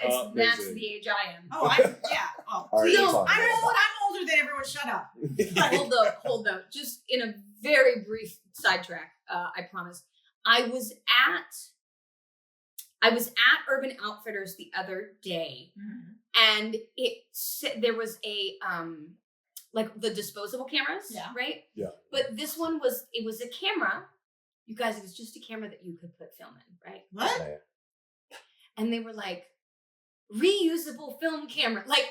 there how that's Amazing. the age I am. Oh, Oh, All right, please. we're I'm talking about old. I'm older than everyone. Shut up. Hold though. Just in a very brief sidetrack, I promise. I was at Urban Outfitters the other day, and there was a like the disposable cameras, Yeah. right? Yeah. But this one was a camera. You guys, it was just a camera that you could put film in, right? What? And they were like reusable film camera, like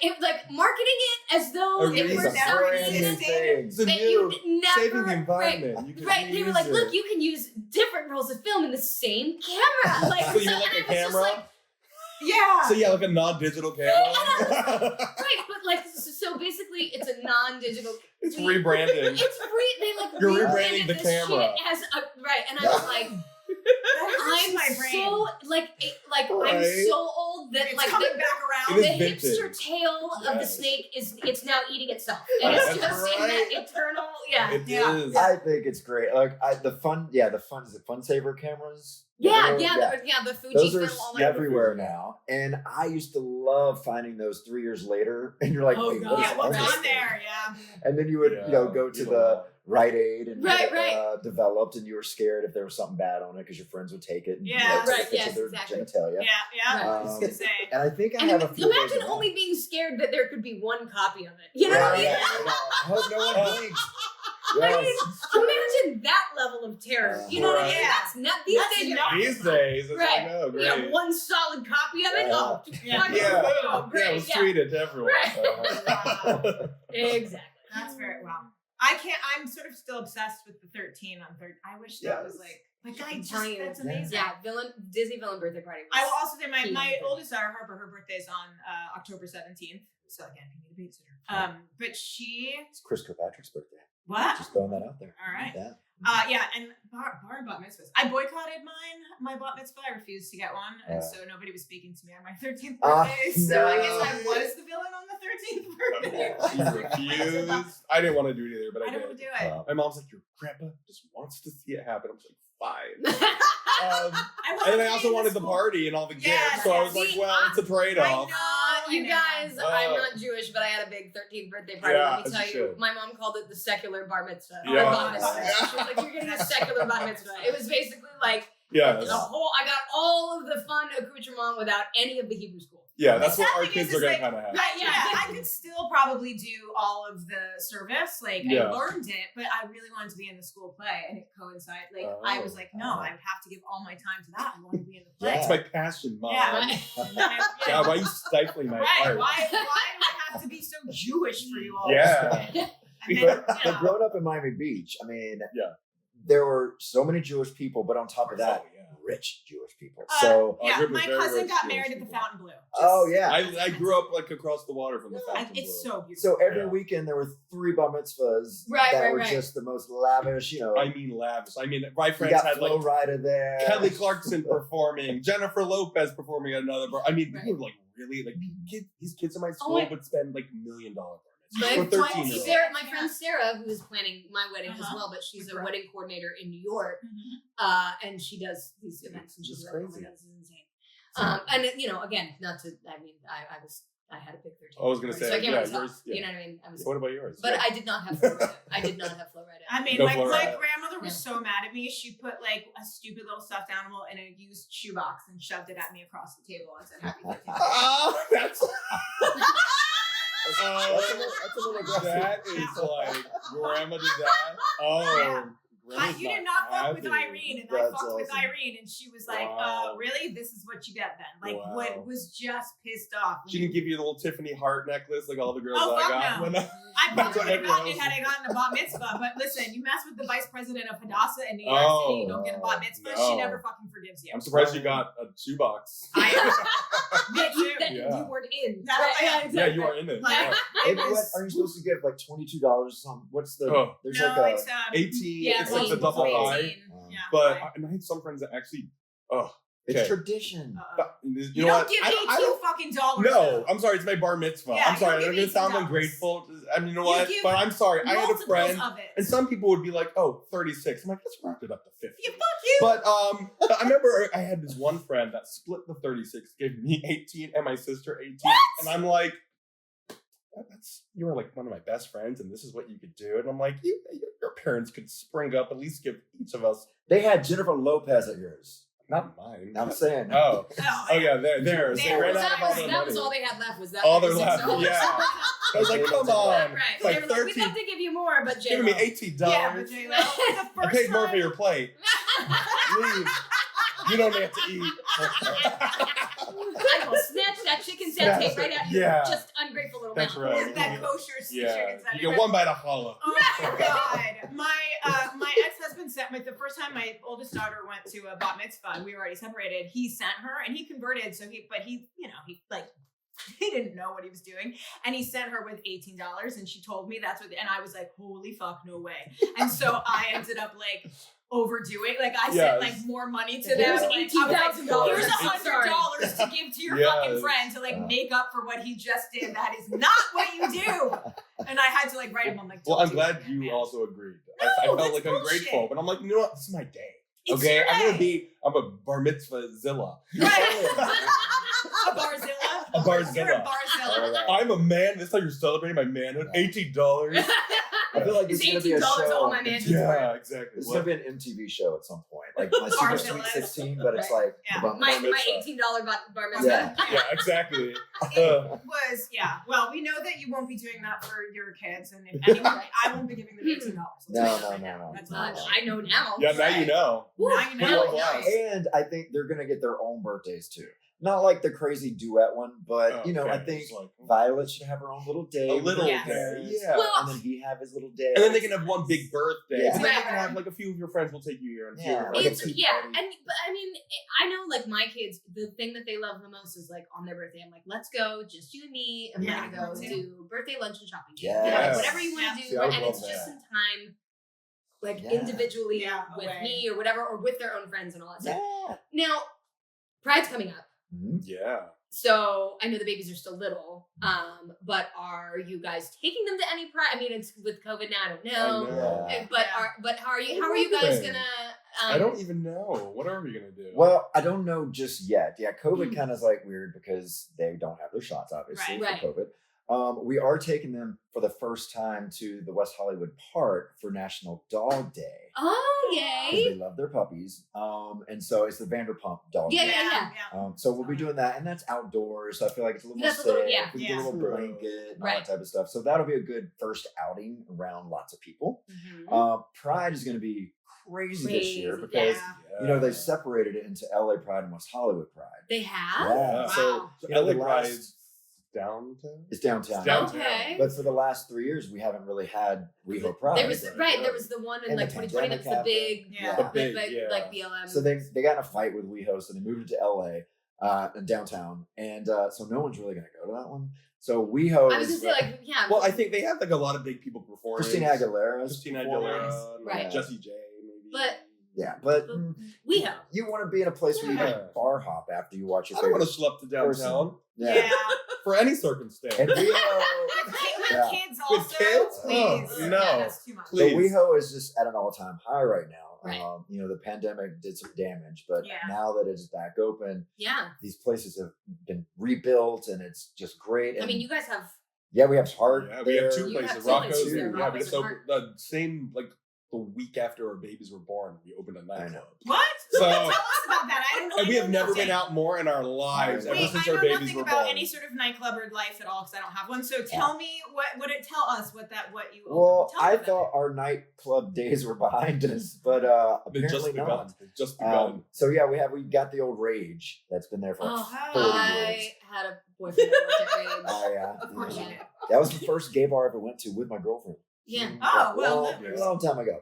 marketing it as though A it These were are reusable brand something new things. The that new you'd never saving the environment. You can Right, they were like, reuse look, it. you can use different rolls of film in the same camera. Like, So you and like I a was just camera? like, Yeah. So yeah, like a non-digital camera. right, but like, so basically, it's a non-digital. It's rebranding. They like You're rebranded rebranding the this camera. shit as a right, and I was like, I'm my brain. so like I'm Right. so old that It's like coming the, back It around. the is vintage. hipster tail of the Yes. snake it's now eating itself, and it's That's just in right. that eternal It Yeah. is. I think it's great. Like the fun is it Fun Saver cameras? yeah, Yeah. the Fuji Those film, are all that. Yeah, everywhere now, and I used to love finding those 3 years later, and you're like, Oh, wait, God. what is Yeah, what's this? on there? Yeah. And then you would, go to People the love Rite Aid and Right, get it, developed, and you were scared if there was something bad on it because your friends would take it and Yeah. take Right, a picture yes, of their exactly. genitalia. Yeah. Right. I was gonna say. And I think I And have a few of those imagine around. only being scared that there could be one copy of it. You know what I mean? I hope no one blinks. I mean, Yes. imagine that level of terror. You know what I mean? Right. That's not these That's days. not- These days, it's Right. like, oh, You great. have one solid copy of it. Oh, Yeah. fucking Yeah. oh, Yeah, great. let's tweet it to everyone. Exactly. That's very wow. I'm sort of still obsessed with the 13 on 3rd. I wish that was like I I'm just telling you, that's amazing. Yeah, Disney villain birthday party. I will also say my Key. oldest daughter Harper, her birthday's on October 17th. So again, I need a babysitter. But she It's Chris Kirkpatrick's birthday. What? Just throwing that out there. All right. Yeah. And bar bat mitzvahs. I boycotted my bat mitzvah. I refused to get one, and so nobody was speaking to me on my 13th birthday. So I guess I was the villain on the 13th birthday. She refused. I didn't want to do it either, but I didn't did. do it. My mom's like, your grandpa just wants to see it happen. I was like, fine. And I also wanted the party and all the gifts, so I was like, well, it's a trade-off. You guys, I'm not Jewish, but I had a big 13th birthday party. Yeah, Let me tell you, my mom called it the secular bar mitzvah. Yeah. Bar mitzvah. She was like, "You're getting a secular bar mitzvah." It was basically like Yeah. I got all of the fun accoutrement without any of the Hebrew school. Yeah, that's what our kids are gonna kind of have. Yeah, I could still probably do all of the service. Like, I learned it, but I really wanted to be in the school play, and it coincided. Like, I was like, no, I would have to give all my time to that. I want to be in the play. That's my passion, Mom. Yeah. God, why are you stifling my art? Why do I have to be so Jewish for you all? Yeah. But growing up in Miami Beach, I mean, there were so many Jewish people, but on top of that, rich Jewish people. My cousin got married at the Fontainebleau. I grew up like across the water from the Fontainebleau. It's so beautiful. So every weekend there were 3 bar mitzvahs that were just the most lavish, I mean lavish. I mean, my friends got had Flo like Rida there, Kelly Clarkson performing, Jennifer Lopez performing at another bar. I mean, we were like really like these kids in my school would spend like $1 million bar mitzvahs. For 13-year-olds. My friend Sarah, who is planning my wedding as well, but she's a wedding coordinator in New York, and she does these events, and she's like, "Oh my god, this is insane." And again, not to. I mean, I had a big 13. I was gonna say, so I can't really talk. yours, You know what I mean? What about yours? But I did not have Flo Rida. I did not have Flo Rida. I mean, my grandmother was so mad at me. She put like a stupid little stuffed animal in a used shoebox and shoved it at me across the table and said, "Happy 13th." Oh, that's. That's a little aggressive. That is like grandma did that. Oh, you did not fuck with Irene, and I fucked with Irene, and she was like, really? This is what you get then. Like, what was just pissed off. She didn't give you the little Tiffany heart necklace like all the girls I got. No. I probably would have gotten it had I gotten a bat mitzvah, but listen, you mess with the vice president of Hadassah in New York City, you don't get a bat mitzvah, she never fucking forgives you. I'm surprised you got a shoebox. You weren't in. Yeah, you are in it. Are you supposed to give like $22 or something? What's the? There's like it's 18. Yeah, it's like the double high. But I had some friends that actually. It's tradition. You don't give $18 fucking dollars. No, I'm sorry. It's my bar mitzvah. Yeah, I'm sorry. I'm give going to sound ungrateful. I mean, you know what? But I'm sorry. I had a friend, and some people would be like, "Oh, 36." I'm like, "Let's round it up to 50." Yeah, fuck you. But I remember I had this one friend that split the 36, gave me 18, and my sister 18, and I'm like, you were like one of my best friends, and this is what you could do. And I'm like, your parents could spring up, at least give each of us. They had Jennifer Lopez at yours. Not mine. I'm saying. Oh yeah, theirs. That was all they had left. Was that all they left? Yeah. I was like, come on. Right. Like they were like, we'd love to give you more, but giving me $18. Yeah, but J-Lo, I paid more for your plate. Leave. You don't have to eat. I will snatch that chicken satay right at you. Yeah. Just ungrateful little That's mouth. right. That kosher chicken satay. You get one bite of challah. Oh my god. My ex-husband sent me the first time my oldest daughter went to a bat mitzvah and we were already separated. He sent her and he converted. So he didn't know what he was doing. And he sent her with $18 and she told me that's what, and I was like, holy fuck, no way. And so I ended up like overdoing, like I sent like more money to them. Here's $18,000. Here's $100 to give to your fucking friend to like make up for what he just did. That is not what you do. And I had to like write him. I'm like, well, I'm glad you also agreed. No, I felt like bullshit. ungrateful, but I'm like, you know what? This is my day. It's okay, your day. I'm a bar mitzvah zilla. A barzilla. A barzilla. You're a barzilla. I'm a man. This is how you're celebrating my manhood. $18. I feel like this is going to be a show. All my manhood. Yeah, exactly. This is going to be an MTV show at some point. Like my Super Sweet 16, but it's like my $18 bar mitzvah. Yeah, exactly. It was, well, we know that you won't be doing that for your kids, and if anyone, I won't be giving them $18. No. That's I know now. Yeah, now you know. Now you know. And I think they're going to get their own birthdays too. not like the crazy duet one, but I okay. think It's like- Violet should have her own little day. A with little her day, parents, yeah. Well- and then he have his little day. And then they can have one big birthday. Yeah. So then you can Yeah. have like a few of your friends will take you here and a few Yeah. of your Like friends a will take tea Yeah, party. but I mean, I know like my kids, the thing that they love the most is like on their birthday. I'm like, let's go, just you and me, and Yeah, we're gonna go me too. do birthday lunch and shopping. Yes. Like, whatever you want to See, do, I would and love it's just that. some time, like Yeah. individually with away. me or whatever, or with their own friends and all that stuff. Yeah. Now, Pride's coming up. Mhm. Yeah. So I know the babies are still little, but are you guys taking them to any Pride? I mean, it's with COVID now. I don't know. I know. But how are you guys Open. gonna? I don't even know. What are we gonna do? Well, I don't know just yet. Yeah, COVID kind of is like weird because they don't have their shots, obviously, Right. for COVID. We are taking them for the first time to the West Hollywood Park for National Dog Day. Oh, Because yay! they love their puppies. And so it's the Vanderpump Dog Yeah, Day. yeah. So we'll be doing that, and that's outdoors. So I feel like it's a little more That's a little- safe. yeah. We can get a little True. blanket and all Right. that type of stuff. So that'll be a good first outing around lots of people. Mhm. Pride is going to be crazy this year Crazy, because yeah. they separated it into LA Pride and West Hollywood Pride. They have. Yeah. Wow. So, So you know, LA the Pride last- downtown. It's downtown. It's downtown. Okay. But for the last 3 years, we haven't really had WeHo Pride. There was Right. there was the one in And like the 2020 that was the pandemic big, Yeah. The big, big, yeah. like BLM. So they got in a fight with WeHo, so they moved it to LA, downtown, and so no one's really going to go to that one. So WeHo I was is gonna say like yeah. Well, I think they have like a lot of big people performing. Christina Aguilera. Christina Aguilera, and, like, Right. Jessie J, maybe. But- Yeah, but we have. you want to be in a place where you Yeah. can bar hop after you watch your I don't want favorite to schlep to downtown Yeah. for any circumstance. And WeHo, With Yeah. kids With also. kids? Please. Oh, no. Yeah, that's too much. so Please. WeHo is just at an all-time high right now. Right. The pandemic did some damage, but Yeah. now that it's back open, Yeah. these places have been rebuilt, and it's just great. I And mean, you guys have. yeah, we have Heart. Yeah, we have there. two You have places. two places Rocco's. there, Yeah, we Rocco's just and opened the same like the week after our babies were born. We opened a I know. nightclub. What? So- Tell us about that. I don't know. And we I have know never been nothing. out more in our lives Wait, ever Wait, since I our know babies nothing were about born. any sort of nightclub or life at all because I don't have one. So tell me tell us what you. Well, tell me I about thought our nightclub days were behind us, but They've apparently just begun. not. They've just begun. So yeah, we got the old Rage that's been there for like Oh, 40 years. I had a boyfriend that worked at Rage. Oh yeah, Of course you Yeah. did. that was the first gay bar I ever went to with my girlfriend. Yeah. Oh, well, long, that- long time ago.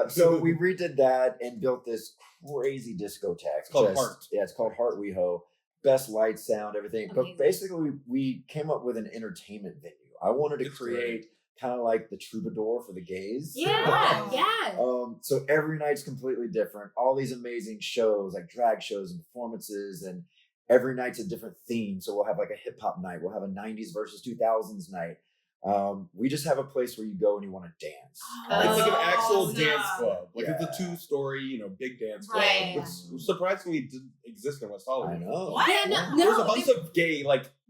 So we redid that and built this crazy discotheque. It's called Just- Heart. Yeah, it's called Heart WeHo. Best light, sound, everything. Amazing. But basically, we came up with an entertainment venue. I wanted to It's create kind of like the Troubadour for the gays. Yeah. Oh. Yeah. So every night's completely different. All these amazing shows, like drag shows and performances, and every night's a different theme. So we'll have like a hip hop night. We'll have a 90s versus 2000s night. We just have a place where you go and you want to dance. It's like an Oh, actual yeah. dance club. Like Yeah. it's a 2-story, big dance club, Right. which surprisingly didn't exist in West Hollywood. I know. What? Yeah, Yeah. no, There's a bunch of gay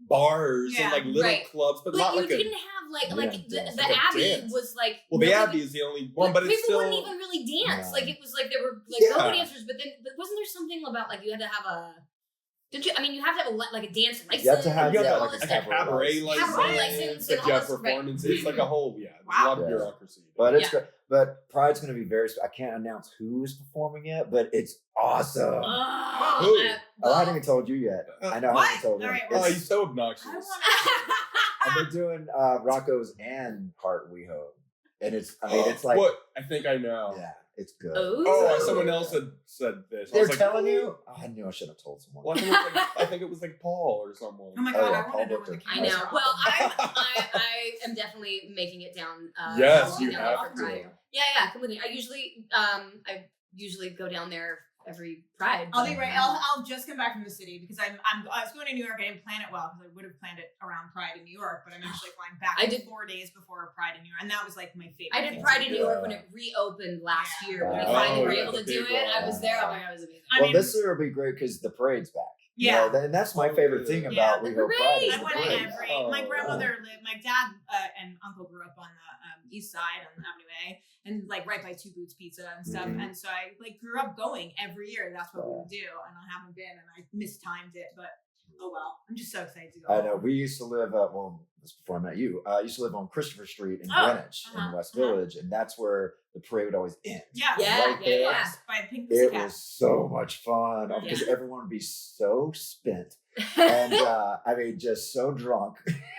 bars Yeah. and like little Right. clubs, but But not you like a. didn't have like Yeah, the dance. the Like a Abbey dance. was like. Well, the nobody- Abbey is the only one, but it's people still. wouldn't even really dance. No. Like it was like there were like Yeah. go dancers, but then wasn't there something about like you had to have a? Did you? I mean, you have to have a dance license. You have to have- You and have all like this a stuff. cabaret Cabaret license, license if and you all have this, right. performances, it's like a whole, a Wow. lot of Yeah. bureaucracy. But it's Yeah. great. But Pride's going to be I can't announce who is performing yet, but it's awesome. Who? I haven't even told you yet. I know I What? haven't told you. All right, Oh, well, he's so obnoxious. I want. And they're doing Rocco's and Heart WeHo. And it's like, What? I think I know. yeah, it's good. Oh. Someone else had said this. I They're was like, telling "Really?" you? Oh, I knew I should have told someone. Well, I think it was like Paul or someone. Oh my Oh, god, yeah, I Paul want to know where Booker. the I cameras know. are. Well, I am definitely making it down. Yes, Halloween you night have for to. Pride. Yeah, completely. I usually go down there every Pride. I'll be right. I'll just come back from the city because I was going to New York. I didn't plan it well because I would have planned it around Pride in New York, but I'm actually flying back. I did 4 days before Pride in New York, and that was like my favorite. I did thing Pride to in do. New York when it reopened last Yeah. year. When we Oh, finally were yeah, able to the do big it, I one. was there. Oh my god, it was amazing. I Well, mean, this year will be great because the parade's back. You Yeah. know, and that's my Oh, favorite good. thing Yeah, about the WeHo Pride. parade. is I the went parade. every. Oh. My grandmother lived. My dad and uncle grew up on the east side on Avenue A, and like right by Two Boots Pizza and stuff. Mhm. And so I like grew up going every year. That's what we would do, and I haven't been, and I mistimed it, but Oh, well. I'm just so excited to go. I know. We used to live, well, this was before I met you. I used to live on Christopher Street in Greenwich, in the West Village, and that's where the parade would always end. Yeah. By the Pink It Pussycat. was so much fun because everyone would be so spent. And I mean, just so drunk.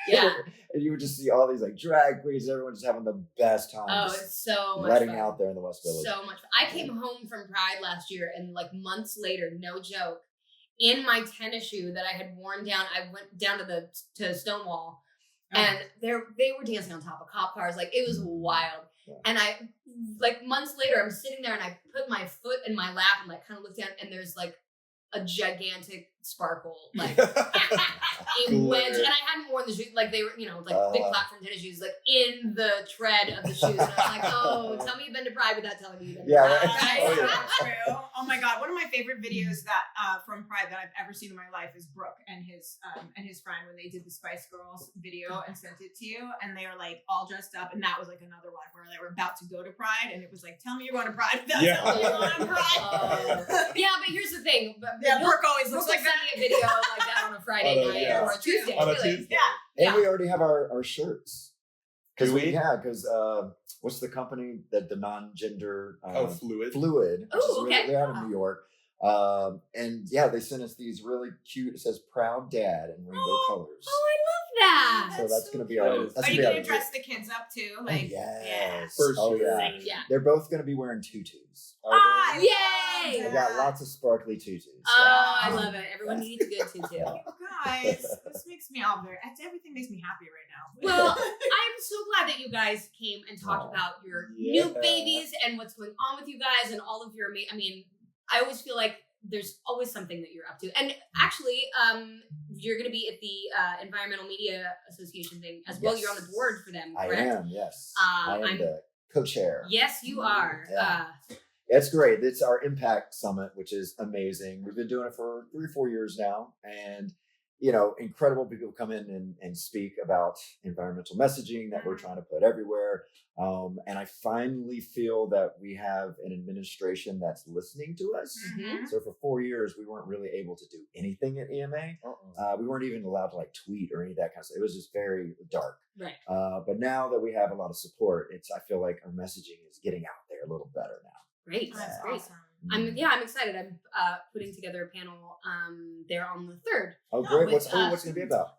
Yeah. And you would just see all these like drag queens, everyone just having the best time. Oh, it's so much letting fun. out there in the West Village. So much fun. I came home from Pride last year, and like months later, no joke, in my tennis shoe that I had worn down, I went down to Stonewall, and they were dancing on top of cop cars. Like, it was wild. Yeah. And I, like, months later, I'm sitting there and I put my foot in my lap and like kind of look down, and there's like a gigantic sparkle, like in wedge, and I hadn't worn the shoes, like they were, you know, like big platform tennis shoes, like in the tread of the shoes. And I was like, oh, tell me you've been to Pride without telling me you've been to Pride. Right? Oh, yeah. That's true. Oh my God, one of my favorite videos that from Pride that I've ever seen in my life is Brooke and his friend when they did the Spice Girls video and sent it to you, and they were like all dressed up, and that was like another one where they were about to go to Pride, and it was like, tell me you're going to Pride without telling me you're going to Pride. Yeah, but here's the thing. Brooke always looks like that. A video like that on a Friday night or a Tuesday. On a Tuesday. Yeah. And we already have our shirts. Because because what's the company that the non-gender Fluid. Oh, okay. They're out of New York. And yeah, they sent us these really cute, it says Proud Dad in rainbow colors. Oh, I love that. So that's gonna be our. Are you gonna dress the kids up too? Like, yes. For sure. Yeah. They're both gonna be wearing tutus. Yay! They got lots of sparkly tutus. Oh, I love it. Everyone needs a good tutu. Guys, this makes me all very. Everything makes me happy right now. Well, I'm so glad that you guys came and talked about your new babies and what's going on with you guys and all of your. I mean, I always feel like there's always something that you're up to. And actually, you're going to be at the Environmental Media Association thing as well. You're on the board for them, correct? I am, yes. I am the co-chair. Yes, you are. Yeah. It's great. It's our Impact Summit, which is amazing. We've been doing it for 3 or 4 years now. And, you know, incredible people come in and speak about environmental messaging that we're trying to put everywhere. And I finally feel that we have an administration that's listening to us. Mm-hmm. So for 4 years, we weren't really able to do anything at EMA. We weren't even allowed to like tweet or any of that kind of stuff. It was just very dark. Right. But now that we have a lot of support, I feel like our messaging is getting out there a little better now. Great. That's great. Awesome. I'm excited. I'm putting together a panel there on the 3rd. Oh, great. What's it going to be about?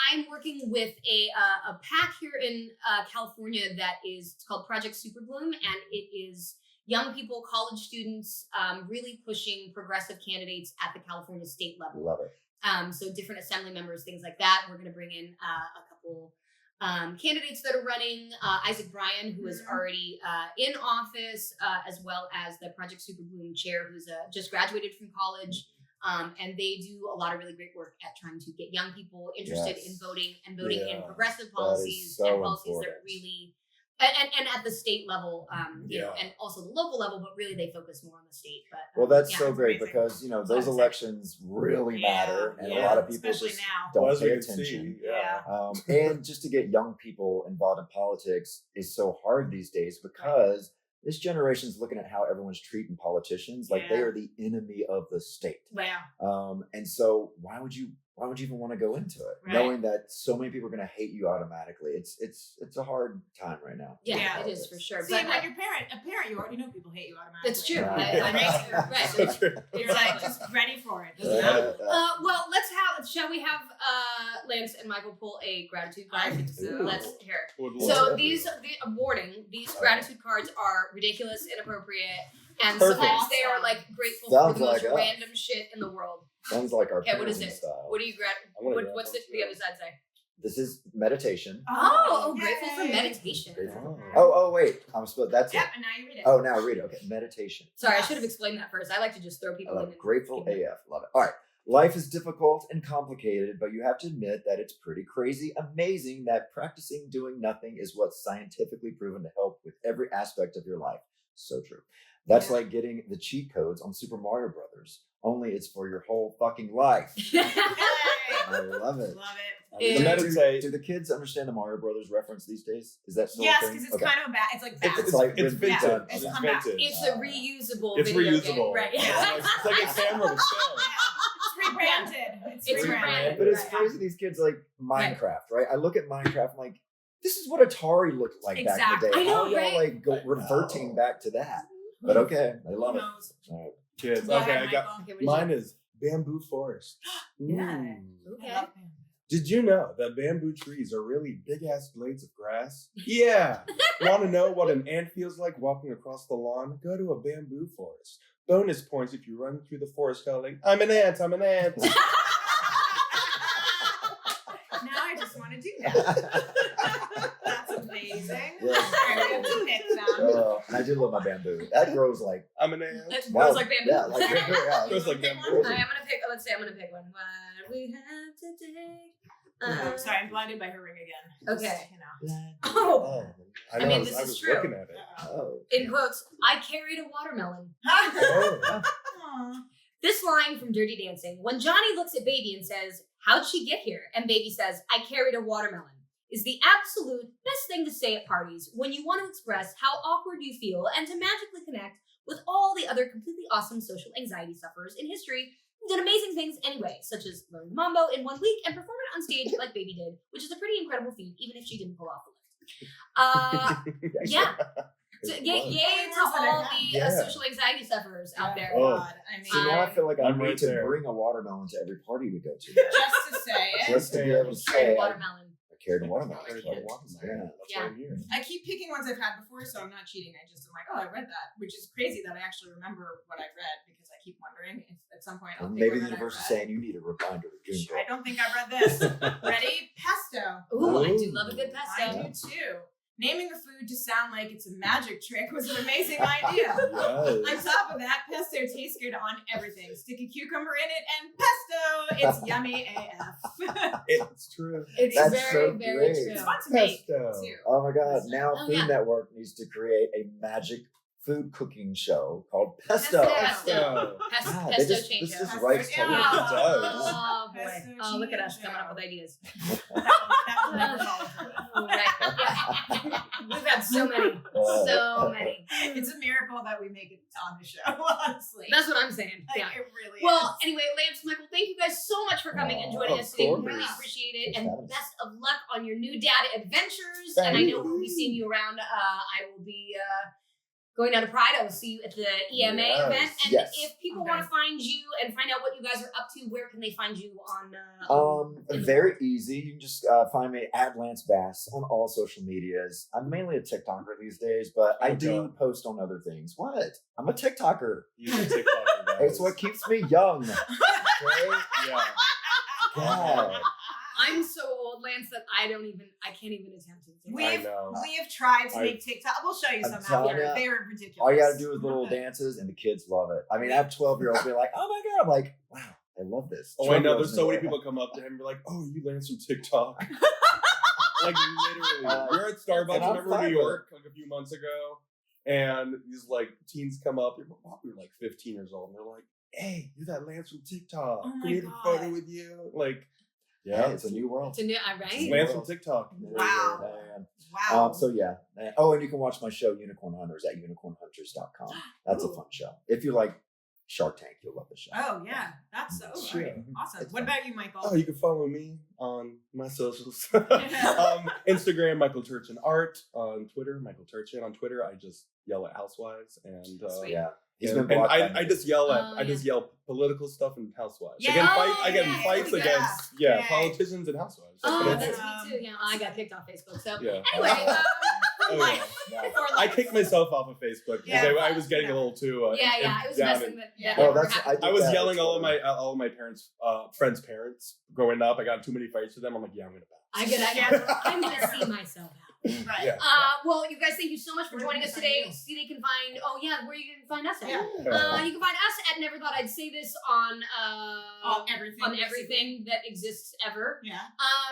I'm working with a PAC here in California that is, it's called Project Superbloom, and it is young people, college students, really pushing progressive candidates at the California state level. Love it. So different assembly members, things like that. We're going to bring in a couple candidates that are running, Isaac Bryan, who is already in office, as well as the Project Superbloom chair, who's just graduated from college. And they do a lot of really great work at trying to get young people interested in voting and voting in progressive policies and policies that really, and at the state level, you know, and also the local level, but really they focus more on the state. But well, that's so great because, you know, those elections really matter, and a lot of people just don't pay attention. And just to get young people involved in politics is so hard these days because this generation's looking at how everyone's treating politicians like they are the enemy of the state. And so why would you even want to go into it, knowing that so many people are going to hate you automatically? It's a hard time right now. Yeah, it is for sure. See, but when you're a parent, you already know people hate you automatically. It's true. Right. You're like just ready for it. Doesn't matter. Well, shall we have Lance and Michael pull a gratitude card? Let's hear it. So these gratitude cards are ridiculous, inappropriate, and sometimes they are like grateful for the most random shit in the world. Sounds like our what is it? style. What do you what's the other side say? This is meditation. Grateful for meditation. Oh, wait. I'm supposed. That's it. And now you read it. Oh, now read it. Okay, meditation. Sorry, I should have explained that first. I like to just throw people in. Grateful AF. Love it. All right. Life is difficult and complicated, but you have to admit that it's pretty crazy, amazing that practicing doing nothing is what's scientifically proven to help with every aspect of your life. So true. That's like getting the cheat codes on Super Mario Brothers. Only it's for your whole fucking life. I love it. Meditate. Do the kids understand the Mario Brothers reference these days? Is that still a thing? Because it's kind of bad. It's like bad. It's vintage. It's a reusable It's video reusable. game. Right. It's like a camera with film. It's rebranded. It's rebranded. But it's crazy. These kids like Minecraft, right? I look at Minecraft, I'm like, this is what Atari looked like back in the day. I know, How y'all right? like reverting back to that? But okay, I love it. All right. Kids. Go Okay, ahead, I got Michael. mine is bamboo forest. Yeah. Okay. I love him. Did you know that bamboo trees are really big-ass blades of grass? Yeah. Want to know what an ant feels like walking across the lawn? Go to a bamboo forest. Bonus points if you run through the forest yelling, I'm an ant, I'm an ant. Now I just want to do that. That's amazing. Yeah. I have to pick them. And I do love my bamboo. That grows like I'm an ant. It grows like bamboo. Yeah, like bamboo. Yeah. Grows like All bamboo. right, I'm gonna pick. Let's say I'm gonna pick one. What we have today. Sorry, I'm blinded by her ring again. Okay. You know. Oh. I know, I mean, I was, this I is was true. looking at it. Oh. In quotes, I carried a watermelon. Oh. Aw. This line from Dirty Dancing, when Johnny looks at Baby and says, how'd she get here? And Baby says, I carried a watermelon, is the absolute best thing to say at parties when you want to express how awkward you feel and to magically connect with all the other completely awesome social anxiety sufferers in history who did amazing things anyway, such as learn mambo in 1 week and perform it on stage like Baby did, which is a pretty incredible feat, even if she didn't pull off the lift. Yeah. So, yay to all the social anxiety sufferers out there. Oh. God, I mean, So now I feel like I I'm need right to there. bring a watermelon to every party we go to. just to say it. Just to be able to Carried a say I watermelon. carried a watermelon. Carried Yeah. a watermelon. Yeah. That's why I'm here. I keep picking ones I've had before, so I'm not cheating. I just am like, oh, I read that, which is crazy that I actually remember what I read because I keep wondering if at some point I'll Well, pick maybe one the that I universe is read. saying you need a reminder to Google. I don't think I've read this. Ready? Pesto. Ooh, I do love a good I pesto. do too. Naming the food to sound like it's a magic trick was an amazing idea. On Yes. top of that, pesto tastes good on everything. Stick a cucumber in it and pesto! It's yummy AF. It's true. It's That's very, so very great. true. It's fun to make Pesto. too. Oh my God! Now Oh, Food yeah. Network needs to create a magic food cooking show called Pesto. Pesto. Pesto. God, Pesto this change. just Pesto, writes yeah. totally. It does. Oh boy. Pesto Oh, look at us change, coming up yeah. with ideas. That will never fall through. Oh, right. Yeah. We've had so many. So many. It's a miracle that we make it on the show, honestly. That's what I'm saying. Like, Yeah. it really Well, is. anyway, Lance, Michael, thank you guys so much for coming and joining Of us today. We course. really appreciate it. Thanks And for having us. best of luck on your new dad adventures. Thank and I know you. we'll be seeing you around. I will be going down to Pride. I will see you at the EMA Yes, event. And yes. if people Okay. want to find you and find out what you guys are up to, where can they find you on? Very easy. You can just find me at Lance Bass on all social medias. I'm mainly a TikToker these days, but I do post on other things. What? I'm a TikToker. Use a TikToker, guys. It's what keeps me young. Okay? Yeah. God. I'm so old, Lance, that I can't even attempt to. I know. We have tried to I- make TikTok. We'll show you I'm some telling after. ya, They're ridiculous. All you gotta do is little Okay. dances, and the kids love it. I mean, I have 12-year-olds be like, "Oh my God!" I'm like, "Wow, I love this." Oh, I know. 12-year-olds There's so many know people come up to him and be like, "Oh, you Lance from TikTok." Like literally, we were at Starbucks. and I'm Remember in fine New with York like a few months ago, and these like teens come up. We were like 15 years old, and they're like, "Hey, you're that Lance from TikTok. Oh my Can we have a God. photo with you?" Like, Yeah, it's a new world. It's a new, it's right? Lance from TikTok. Wow. Man. Wow. So yeah. And you can watch my show Unicorn Hunters at unicornhunters.com. That's a Ooh. fun show. If you like Shark Tank, you'll love the show. Oh yeah, that's so Sure. great. Awesome. It's What fun. about you, Michael? Oh, you can follow me on my socials. Instagram, Michael Turchin Art. On Twitter, Michael Turchin. On Twitter, I just yell at housewives and Sweet. Yeah. He's and, been and blocked by I me. just yell at Oh, I just yell political stuff and housewives. Yeah. I get in Oh, fights yeah. against Yeah. politicians and housewives. That's Oh, what I that's do. me too. Yeah, I got kicked off Facebook. So Yeah. anyway, Oh, yeah. Life. Yeah. For I life. kicked myself off of Facebook because Yeah. I was getting a little too yeah, it was down messing and- that. Yeah. that Oh, never that's happened. I I was did that yelling at all of Twitter. my parents friends' parents growing up. I got in too many fights with them. I'm like, yeah, I'm gonna bounce. I'm gonna see myself out. Right. Yeah. Well, you guys, thank you so much for Where joining can us they find today. you? See, they can find. Oh yeah, where you can find us at? Yeah. You can find us at Never Thought I'd Say This on Everything. on basically. everything that exists ever. Yeah.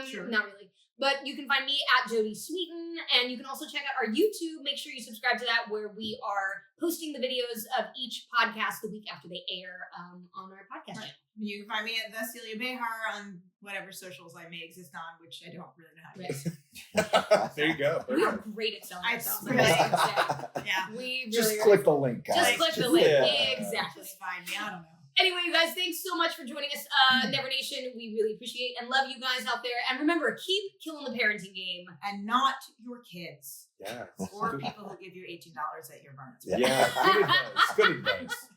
Sure. Not really. But you can find me at Jody Sweeten, and you can also check out our YouTube. Make sure you subscribe to that, where we are posting the videos of each podcast the week after they air on our podcast Right. channel. You can find me at the Celia Behar on whatever socials I may exist on, which I don't really know how to use. There you go. We are great at selling I ourselves. really- I gotta say. Yeah. We really Just are. click the link, guys. Just click the link. Yeah. Exactly. Just find me. I don't know. Anyway, you guys, thanks so much for joining us, Never Nation. We really appreciate and love you guys out there. And remember, keep killing the parenting game. And not your kids. Yeah. Or people who give you $18 at your bar mitzvah. Yeah. Good advice. Good advice.